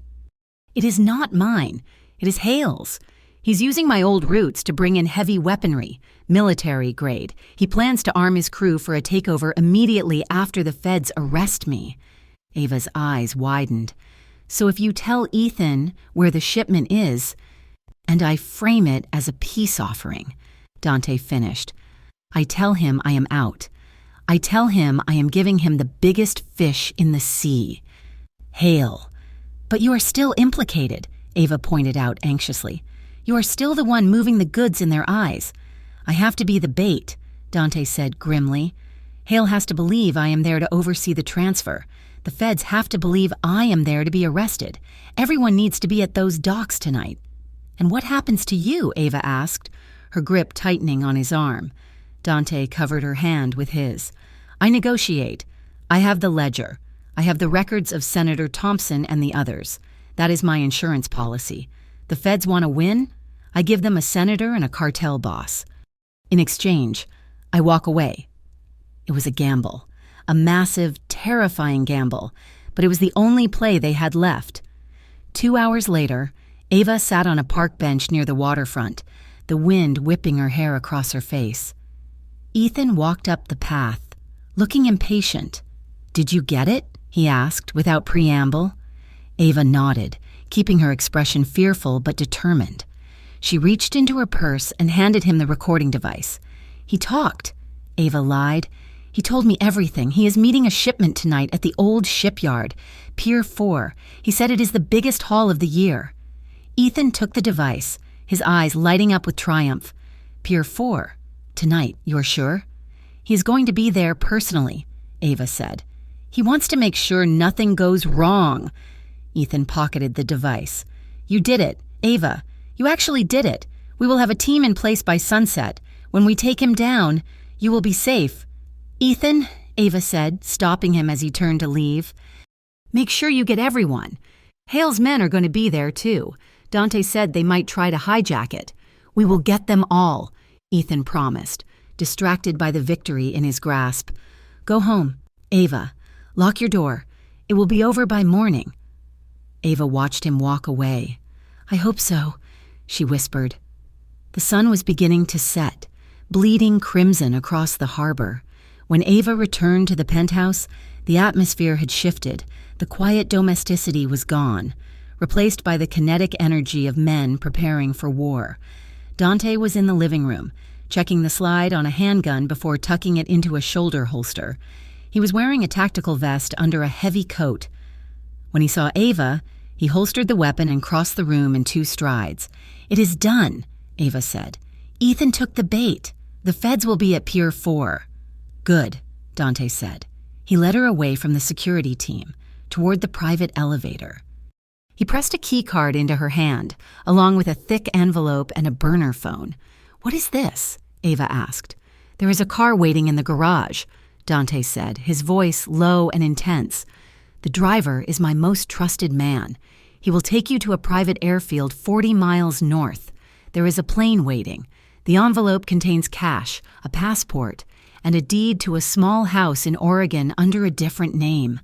it is not mine. It is Hale's. He's using my old routes to bring in heavy weaponry, military grade. He plans to arm his crew for a takeover immediately after the feds arrest me. Ava's eyes widened. So if you tell Ethan where the shipment is, and I frame it as a peace offering, Dante finished. I tell him I am out. I tell him I am giving him the biggest fish in the sea. Hale. But you are still implicated, Ava pointed out anxiously. You are still the one moving the goods in their eyes. I have to be the bait, Dante said grimly. Hale has to believe I am there to oversee the transfer. The feds have to believe I am there to be arrested. Everyone needs to be at those docks tonight. And what happens to you? Ava asked, her grip tightening on his arm. Dante covered her hand with his. I negotiate. I have the ledger. I have the records of Senator Thompson and the others. That is my insurance policy. The feds want to win? I give them a senator and a cartel boss. In exchange, I walk away. It was a gamble. A massive, terrifying gamble, but it was the only play they had left. 2 hours later, Ava sat on a park bench near the waterfront, the wind whipping her hair across her face. Ethan walked up the path, looking impatient. Did you get it? He asked, without preamble. Ava nodded, keeping her expression fearful but determined. She reached into her purse and handed him the recording device. He talked. Ava lied. He told me everything. He is meeting a shipment tonight at the old shipyard, Pier 4. He said it is the biggest haul of the year. Ethan took the device, his eyes lighting up with triumph. Pier 4. Tonight, you're sure? He is going to be there personally, Ava said. He wants to make sure nothing goes wrong. Ethan pocketed the device. You did it, Ava. You actually did it. We will have a team in place by sunset. When we take him down, you will be safe. Ethan, Ava said, stopping him as he turned to leave. Make sure you get everyone. Hale's men are going to be there, too. Dante said they might try to hijack it. We will get them all, Ethan promised, distracted by the victory in his grasp. Go home, Ava. Lock your door. It will be over by morning. Ava watched him walk away. I hope so, she whispered. The sun was beginning to set, bleeding crimson across the harbor. When Ava returned to the penthouse, the atmosphere had shifted. The quiet domesticity was gone, replaced by the kinetic energy of men preparing for war. Dante was in the living room, checking the slide on a handgun before tucking it into a shoulder holster. He was wearing a tactical vest under a heavy coat. When he saw Ava, he holstered the weapon and crossed the room in 2 strides. It is done, Ava said. Ethan took the bait. The feds will be at Pier 4. Good, Dante said. He led her away from the security team, toward the private elevator. He pressed a key card into her hand, along with a thick envelope and a burner phone. What is this? Ava asked. There is a car waiting in the garage, Dante said, his voice low and intense. The driver is my most trusted man. He will take you to a private airfield 40 miles north. There is a plane waiting. The envelope contains cash, a passport, and a deed to a small house in Oregon under a different name.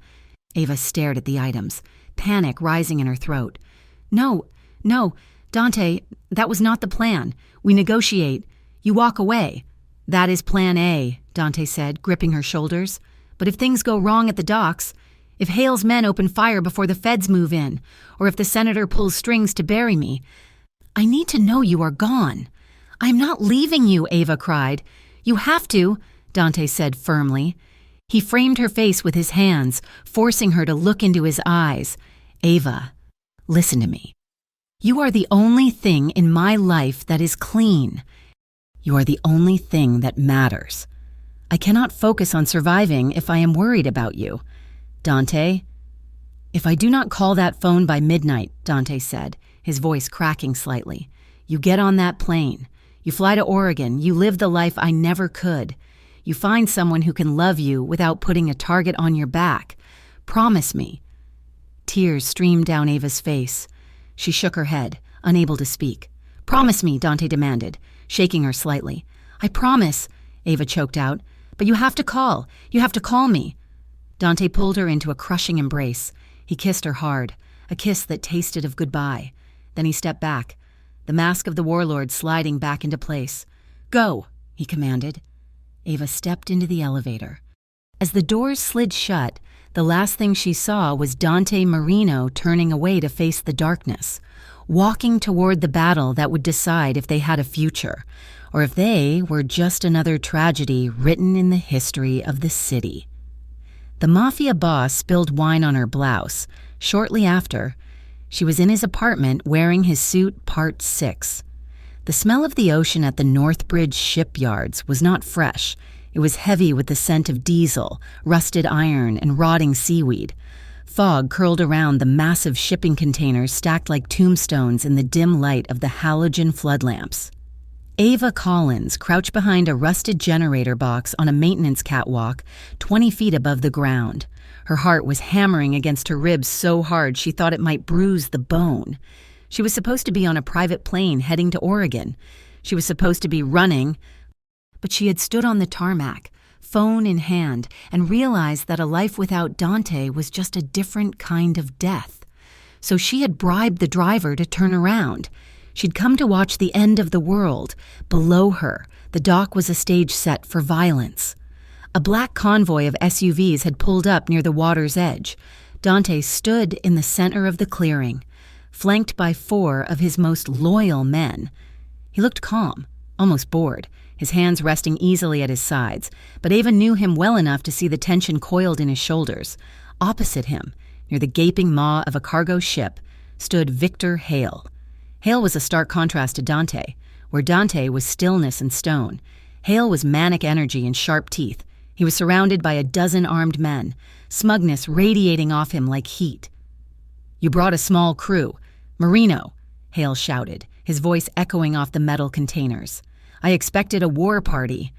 Ava stared at the items, panic rising in her throat. No, Dante, that was not the plan. We negotiate. You walk away. That is plan A, Dante said, gripping her shoulders. But if things go wrong at the docks, if Hale's men open fire before the feds move in, or if the senator pulls strings to bury me, I need to know you are gone. I'm not leaving you, Ava cried. You have to, Dante said firmly. He framed her face with his hands, forcing her to look into his eyes. Ava, listen to me. You are the only thing in my life that is clean. You are the only thing that matters. I cannot focus on surviving if I am worried about you. Dante? If I do not call that phone by midnight, Dante said, his voice cracking slightly, you get on that plane. You fly to Oregon. You live the life I never could. You find someone who can love you without putting a target on your back. Promise me. Tears streamed down Ava's face. She shook her head, unable to speak. "Promise me," Dante demanded, shaking her slightly. "I promise," Ava choked out. "But you have to call. You have to call me." Dante pulled her into a crushing embrace. He kissed her hard, a kiss that tasted of goodbye. Then he stepped back, the mask of the warlord sliding back into place. "Go," he commanded. Ava stepped into the elevator. As the doors slid shut, the last thing she saw was Dante Marino turning away to face the darkness, walking toward the battle that would decide if they had a future, or if they were just another tragedy written in the history of the city. The mafia boss spilled wine on her blouse. Shortly after, she was in his apartment wearing his suit Part 6. The smell of the ocean at the Northbridge shipyards was not fresh. It was heavy with the scent of diesel, rusted iron, and rotting seaweed. Fog curled around the massive shipping containers stacked like tombstones in the dim light of the halogen flood lamps. Ava Collins crouched behind a rusted generator box on a maintenance catwalk 20 feet above the ground. Her heart was hammering against her ribs so hard she thought it might bruise the bone. She was supposed to be on a private plane heading to Oregon. She was supposed to be running, but she had stood on the tarmac, phone in hand, and realized that a life without Dante was just a different kind of death. So she had bribed the driver to turn around. She'd come to watch the end of the world. Below her, the dock was a stage set for violence. A black convoy of SUVs had pulled up near the water's edge. Dante stood in the center of the clearing, flanked by 4 of his most loyal men. He looked calm, almost bored, his hands resting easily at his sides, but Ava knew him well enough to see the tension coiled in his shoulders. Opposite him, near the gaping maw of a cargo ship, stood Victor Hale. Hale was a stark contrast to Dante. Where Dante was stillness and stone, Hale was manic energy and sharp teeth. He was surrounded by a dozen armed men, smugness radiating off him like heat. "You brought a small crew. Marino," Hale shouted, his voice echoing off the metal containers. "I expected a war party.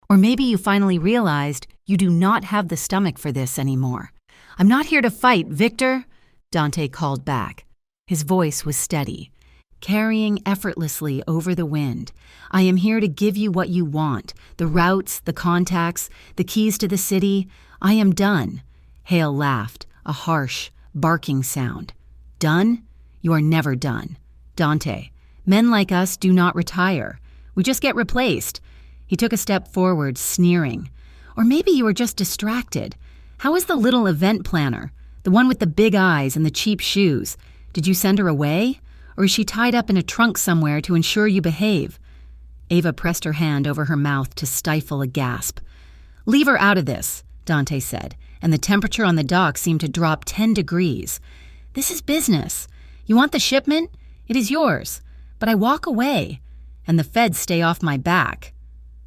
Or maybe you finally realized you do not have the stomach for this anymore." "I'm not here to fight, Victor," Dante called back. His voice was steady, carrying effortlessly over the wind. "I am here to give you what you want, the routes, the contacts, the keys to the city. I am done." Hale laughed, a harsh, barking sound. "Done? You are never done. Dante, men like us do not retire. We just get replaced." He took a step forward, sneering. "Or maybe you were just distracted. How is the little event planner, the one with the big eyes and the cheap shoes? Did you send her away? Or is she tied up in a trunk somewhere to ensure you behave?" Ava pressed her hand over her mouth to stifle a gasp. "Leave her out of this," Dante said, and the temperature on the dock seemed to drop 10 degrees. "This is business. You want the shipment? It is yours. But I walk away, and the feds stay off my back."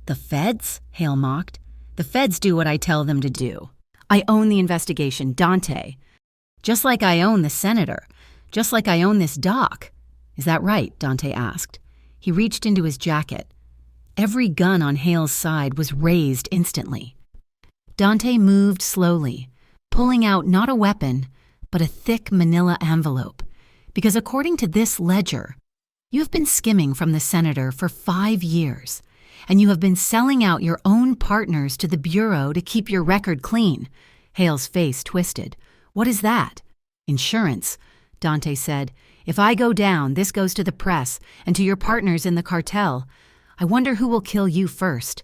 "The feds?" Hale mocked. "The feds do what I tell them to do. I own the investigation, Dante. Just like I own the senator. Just like I own this dock." "Is that right?" Dante asked. He reached into his jacket. Every gun on Hale's side was raised instantly. Dante moved slowly, pulling out not a weapon, but a thick manila envelope. "Because according to this ledger, you have been skimming from the senator for 5 years, and you have been selling out your own partners to the Bureau to keep your record clean." Hale's face twisted. "What is that?" "Insurance," Dante said. "If I go down, this goes to the press and to your partners in the cartel. I wonder who will kill you first."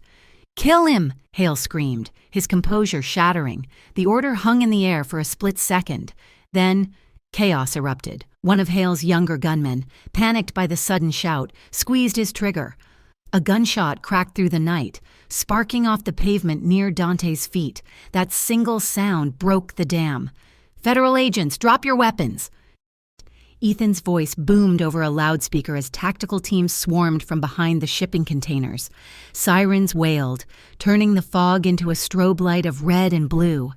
"Kill him!" Hale screamed, his composure shattering. The order hung in the air for a split second. Then chaos erupted. One of Hale's younger gunmen, panicked by the sudden shout, squeezed his trigger. A gunshot cracked through the night, sparking off the pavement near Dante's feet. That single sound broke the dam. "Federal agents, drop your weapons!" Ethan's voice boomed over a loudspeaker as tactical teams swarmed from behind the shipping containers. Sirens wailed, turning the fog into a strobe light of red and blue.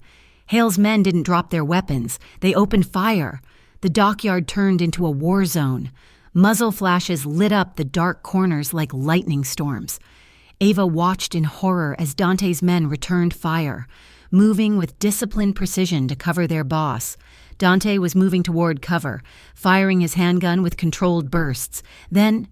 Hale's men didn't drop their weapons. They opened fire. The dockyard turned into a war zone. Muzzle flashes lit up the dark corners like lightning storms. Ava watched in horror as Dante's men returned fire, moving with disciplined precision to cover their boss. Dante was moving toward cover, firing his handgun with controlled bursts. Then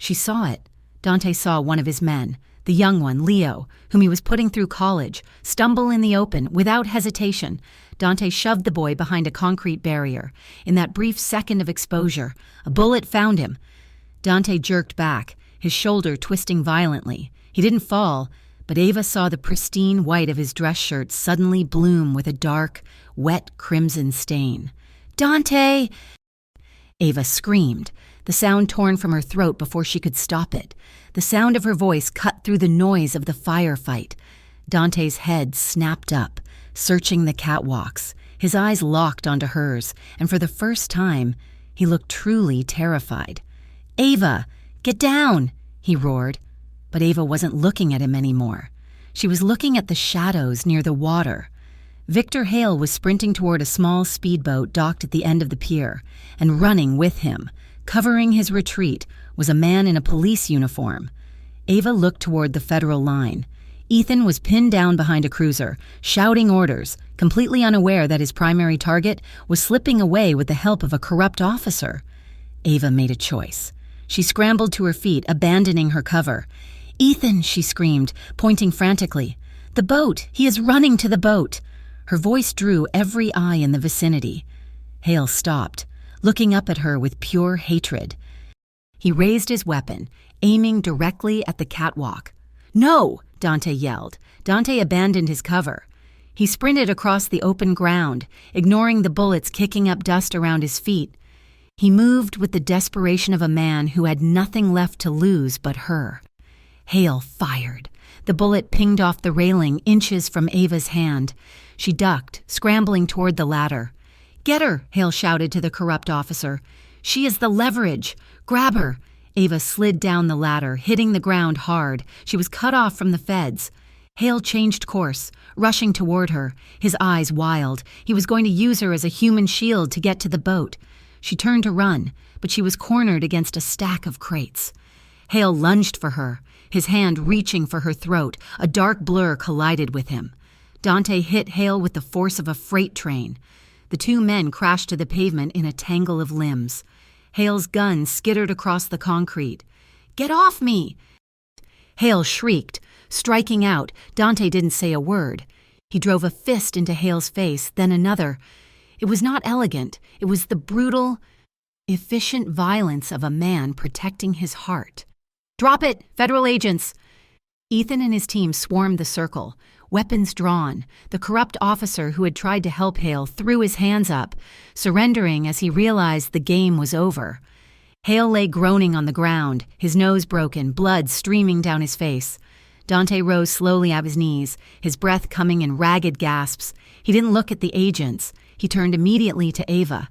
She saw it. Dante saw one of his men, the young one, Leo, whom he was putting through college, stumble in the open without hesitation. Dante shoved the boy behind a concrete barrier. In that brief second of exposure, a bullet found him. Dante jerked back, his shoulder twisting violently. He didn't fall, but Ava saw the pristine white of his dress shirt suddenly bloom with a dark, wet crimson stain. "Dante!" Ava screamed, the sound torn from her throat before she could stop it. The sound of her voice cut through the noise of the firefight. Dante's head snapped up, searching the catwalks. His eyes locked onto hers, and for the first time, he looked truly terrified. "Ava, get down!" he roared. But Ava wasn't looking at him anymore. She was looking at the shadows near the water. Victor Hale was sprinting toward a small speedboat docked at the end of the pier, and running with him, covering his retreat, was a man in a police uniform. Ava looked toward the federal line. Ethan was pinned down behind a cruiser, shouting orders, completely unaware that his primary target was slipping away with the help of a corrupt officer. Ava made a choice. She scrambled to her feet, abandoning her cover. "Ethan," she screamed, pointing frantically. "The boat! He is running to the boat!" Her voice drew every eye in the vicinity. Hale stopped, looking up at her with pure hatred. He raised his weapon, aiming directly at the catwalk. "No!" Dante yelled. Dante abandoned his cover. He sprinted across the open ground, ignoring the bullets kicking up dust around his feet. He moved with the desperation of a man who had nothing left to lose but her. Hale fired. The bullet pinged off the railing inches from Ava's hand. She ducked, scrambling toward the ladder. "Get her!" Hale shouted to the corrupt officer. "She is the leverage! Grab her!" Ava slid down the ladder, hitting the ground hard. She was cut off from the feds. Hale changed course, rushing toward her, his eyes wild. He was going to use her as a human shield to get to the boat. She turned to run, but she was cornered against a stack of crates. Hale lunged for her, his hand reaching for her throat. A dark blur collided with him. Dante hit Hale with the force of a freight train. The two men crashed to the pavement in a tangle of limbs. Hale's gun skittered across the concrete. "Get off me!" Hale shrieked, striking out. Dante didn't say a word. He drove a fist into Hale's face, then another. It was not elegant. It was the brutal, efficient violence of a man protecting his heart. "Drop it, federal agents!" Ethan and his team swarmed the circle, weapons drawn. The corrupt officer who had tried to help Hale threw his hands up, surrendering as he realized the game was over. Hale lay groaning on the ground, his nose broken, blood streaming down his face. Dante rose slowly at his knees, his breath coming in ragged gasps. He didn't look at the agents. He turned immediately to Ava.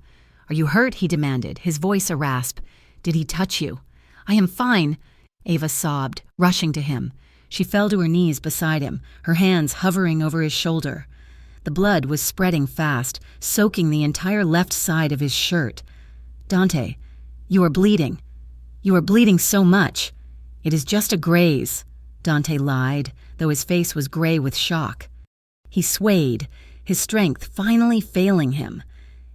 "Are you hurt?" he demanded, his voice a rasp. "Did he touch you?" "I am fine," Ava sobbed, rushing to him. She fell to her knees beside him, her hands hovering over his shoulder. The blood was spreading fast, soaking the entire left side of his shirt. "Dante, you are bleeding. You are bleeding so much." "It is just a graze," Dante lied, though his face was gray with shock. He swayed, his strength finally failing him.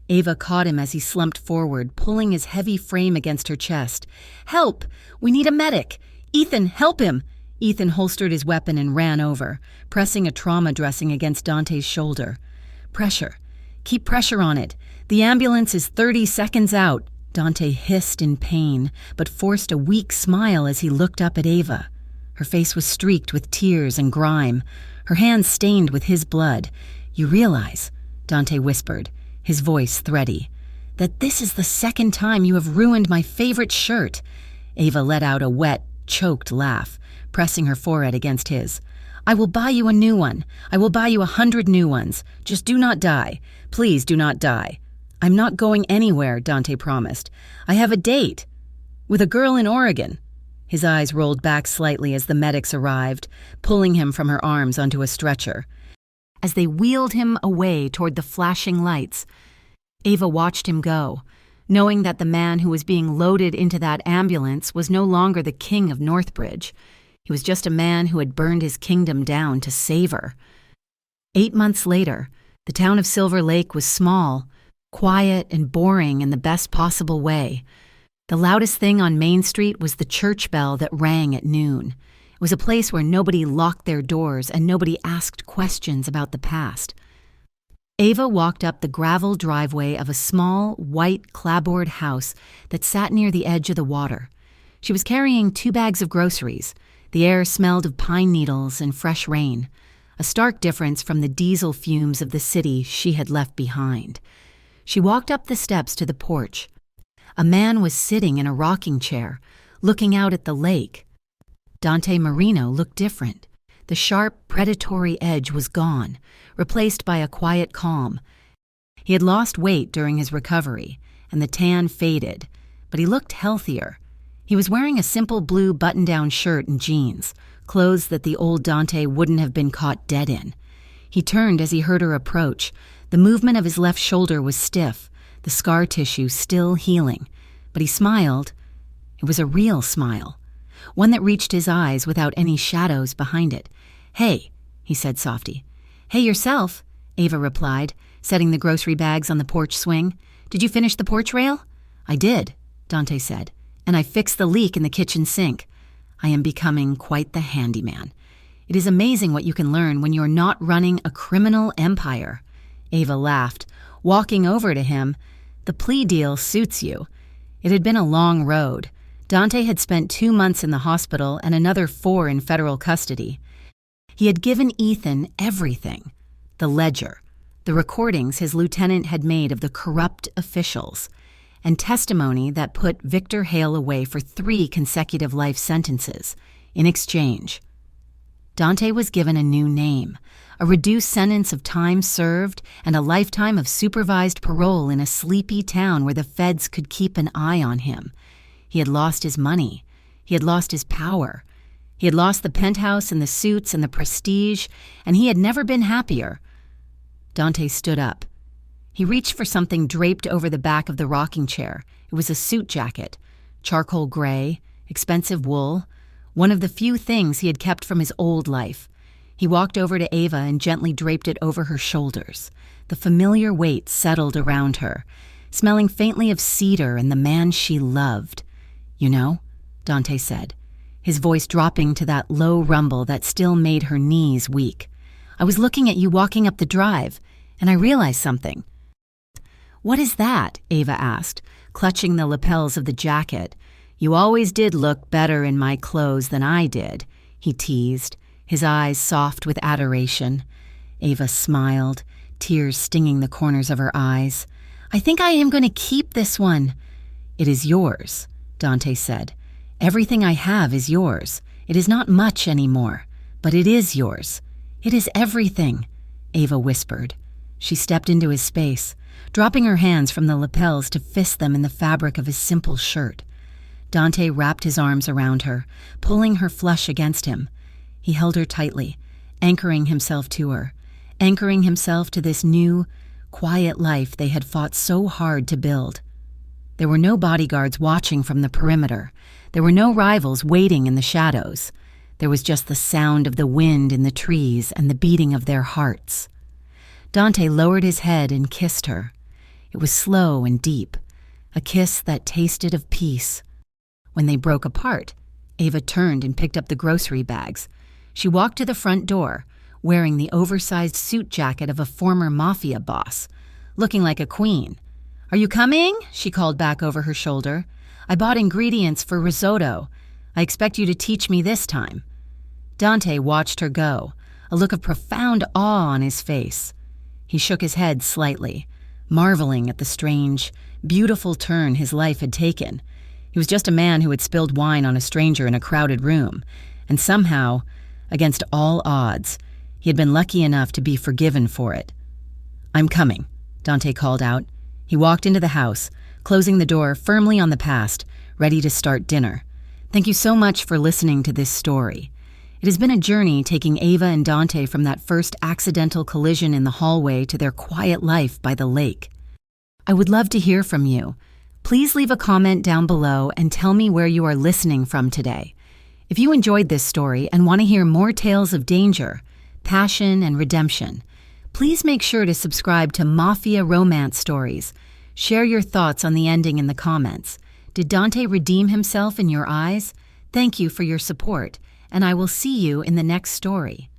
Ava caught him as he slumped forward, pulling his heavy frame against her chest. "Help! We need a medic! Ethan, help him!" Ethan holstered his weapon and ran over, pressing a trauma dressing against Dante's shoulder. "Pressure. Keep pressure on it. The ambulance is 30 seconds out." Dante hissed in pain, but forced a weak smile as he looked up at Ava. Her face was streaked with tears and grime, her hands stained with his blood. "You realize," Dante whispered, his voice thready, "that this is the second time you have ruined my favorite shirt." Ava let out a wet, choked laugh, pressing her forehead against his. "I will buy you a new one. I will buy you 100 new ones. Just do not die. Please do not die." "I'm not going anywhere," Dante promised. "I have a date. With a girl in Oregon." His eyes rolled back slightly as the medics arrived, pulling him from her arms onto a stretcher. As they wheeled him away toward the flashing lights, Ava watched him go, knowing that the man who was being loaded into that ambulance was no longer the king of Northbridge. He was just a man who had burned his kingdom down to save her. 8 months later, the town of Silver Lake was small, quiet and boring in the best possible way. The loudest thing on Main Street was the church bell that rang at noon. It was a place where nobody locked their doors and nobody asked questions about the past. Ava walked up the gravel driveway of a small, white, clapboard house that sat near the edge of the water. She was carrying 2 bags of groceries. The air smelled of pine needles and fresh rain, a stark difference from the diesel fumes of the city she had left behind. She walked up the steps to the porch. A man was sitting in a rocking chair, looking out at the lake. Dante Marino looked different. The sharp, predatory edge was gone, replaced by a quiet calm. He had lost weight during his recovery, and the tan faded, but he looked healthier. He was wearing a simple blue button-down shirt and jeans, clothes that the old Dante wouldn't have been caught dead in. He turned as he heard her approach. The movement of his left shoulder was stiff, the scar tissue still healing, but he smiled. It was a real smile, one that reached his eyes without any shadows behind it. "Hey," he said softly. "Hey yourself," Ava replied, setting the grocery bags on the porch swing. "Did you finish the porch rail?" "I did," Dante said, "and I fixed the leak in the kitchen sink. I am becoming quite the handyman. It is amazing what you can learn when you're not running a criminal empire." Ava laughed, walking over to him. "The plea deal suits you." It had been a long road. Dante had spent 2 months in the hospital and another 4 in federal custody. He had given Ethan everything: the ledger, the recordings his lieutenant had made of the corrupt officials, and testimony that put Victor Hale away for 3 consecutive life sentences. In exchange, Dante was given a new name, a reduced sentence of time served, and a lifetime of supervised parole in a sleepy town where the feds could keep an eye on him. He had lost his money. He had lost his power. He had lost the penthouse and the suits and the prestige, and he had never been happier. Dante stood up. He reached for something draped over the back of the rocking chair. It was a suit jacket, charcoal gray, expensive wool, one of the few things he had kept from his old life. He walked over to Ava and gently draped it over her shoulders. The familiar weight settled around her, smelling faintly of cedar and the man she loved. "You know," Dante said, his voice dropping to that low rumble that still made her knees weak, "I was looking at you walking up the drive, and I realized something." "What is that?" Ava asked, clutching the lapels of the jacket. "You always did look better in my clothes than I did," he teased, his eyes soft with adoration. Ava smiled, tears stinging the corners of her eyes. "I think I am going to keep this one." "It is yours," Dante said. "Everything I have is yours. It is not much anymore, but it is yours. It is everything," Ava whispered. She stepped into his space, dropping her hands from the lapels to fist them in the fabric of his simple shirt. Dante wrapped his arms around her, pulling her flush against him. He held her tightly, anchoring himself to her, anchoring himself to this new, quiet life they had fought so hard to build. There were no bodyguards watching from the perimeter. There were no rivals waiting in the shadows. There was just the sound of the wind in the trees and the beating of their hearts. Dante lowered his head and kissed her. It was slow and deep, a kiss that tasted of peace. When they broke apart, Ava turned and picked up the grocery bags. She walked to the front door, wearing the oversized suit jacket of a former mafia boss, looking like a queen. "Are you coming?" she called back over her shoulder. "I bought ingredients for risotto. I expect you to teach me this time." Dante watched her go, a look of profound awe on his face. He shook his head slightly, marveling at the strange, beautiful turn his life had taken. He was just a man who had spilled wine on a stranger in a crowded room, and somehow, against all odds, he had been lucky enough to be forgiven for it. "I'm coming," Dante called out. He walked into the house, closing the door firmly on the past, ready to start dinner. Thank you so much for listening to this story. It has been a journey taking Ava and Dante from that first accidental collision in the hallway to their quiet life by the lake. I would love to hear from you. Please leave a comment down below and tell me where you are listening from today. If you enjoyed this story and want to hear more tales of danger, passion, and redemption, please make sure to subscribe to Mafia Romance Stories. Share your thoughts on the ending in the comments. Did Dante redeem himself in your eyes? Thank you for your support, and I will see you in the next story.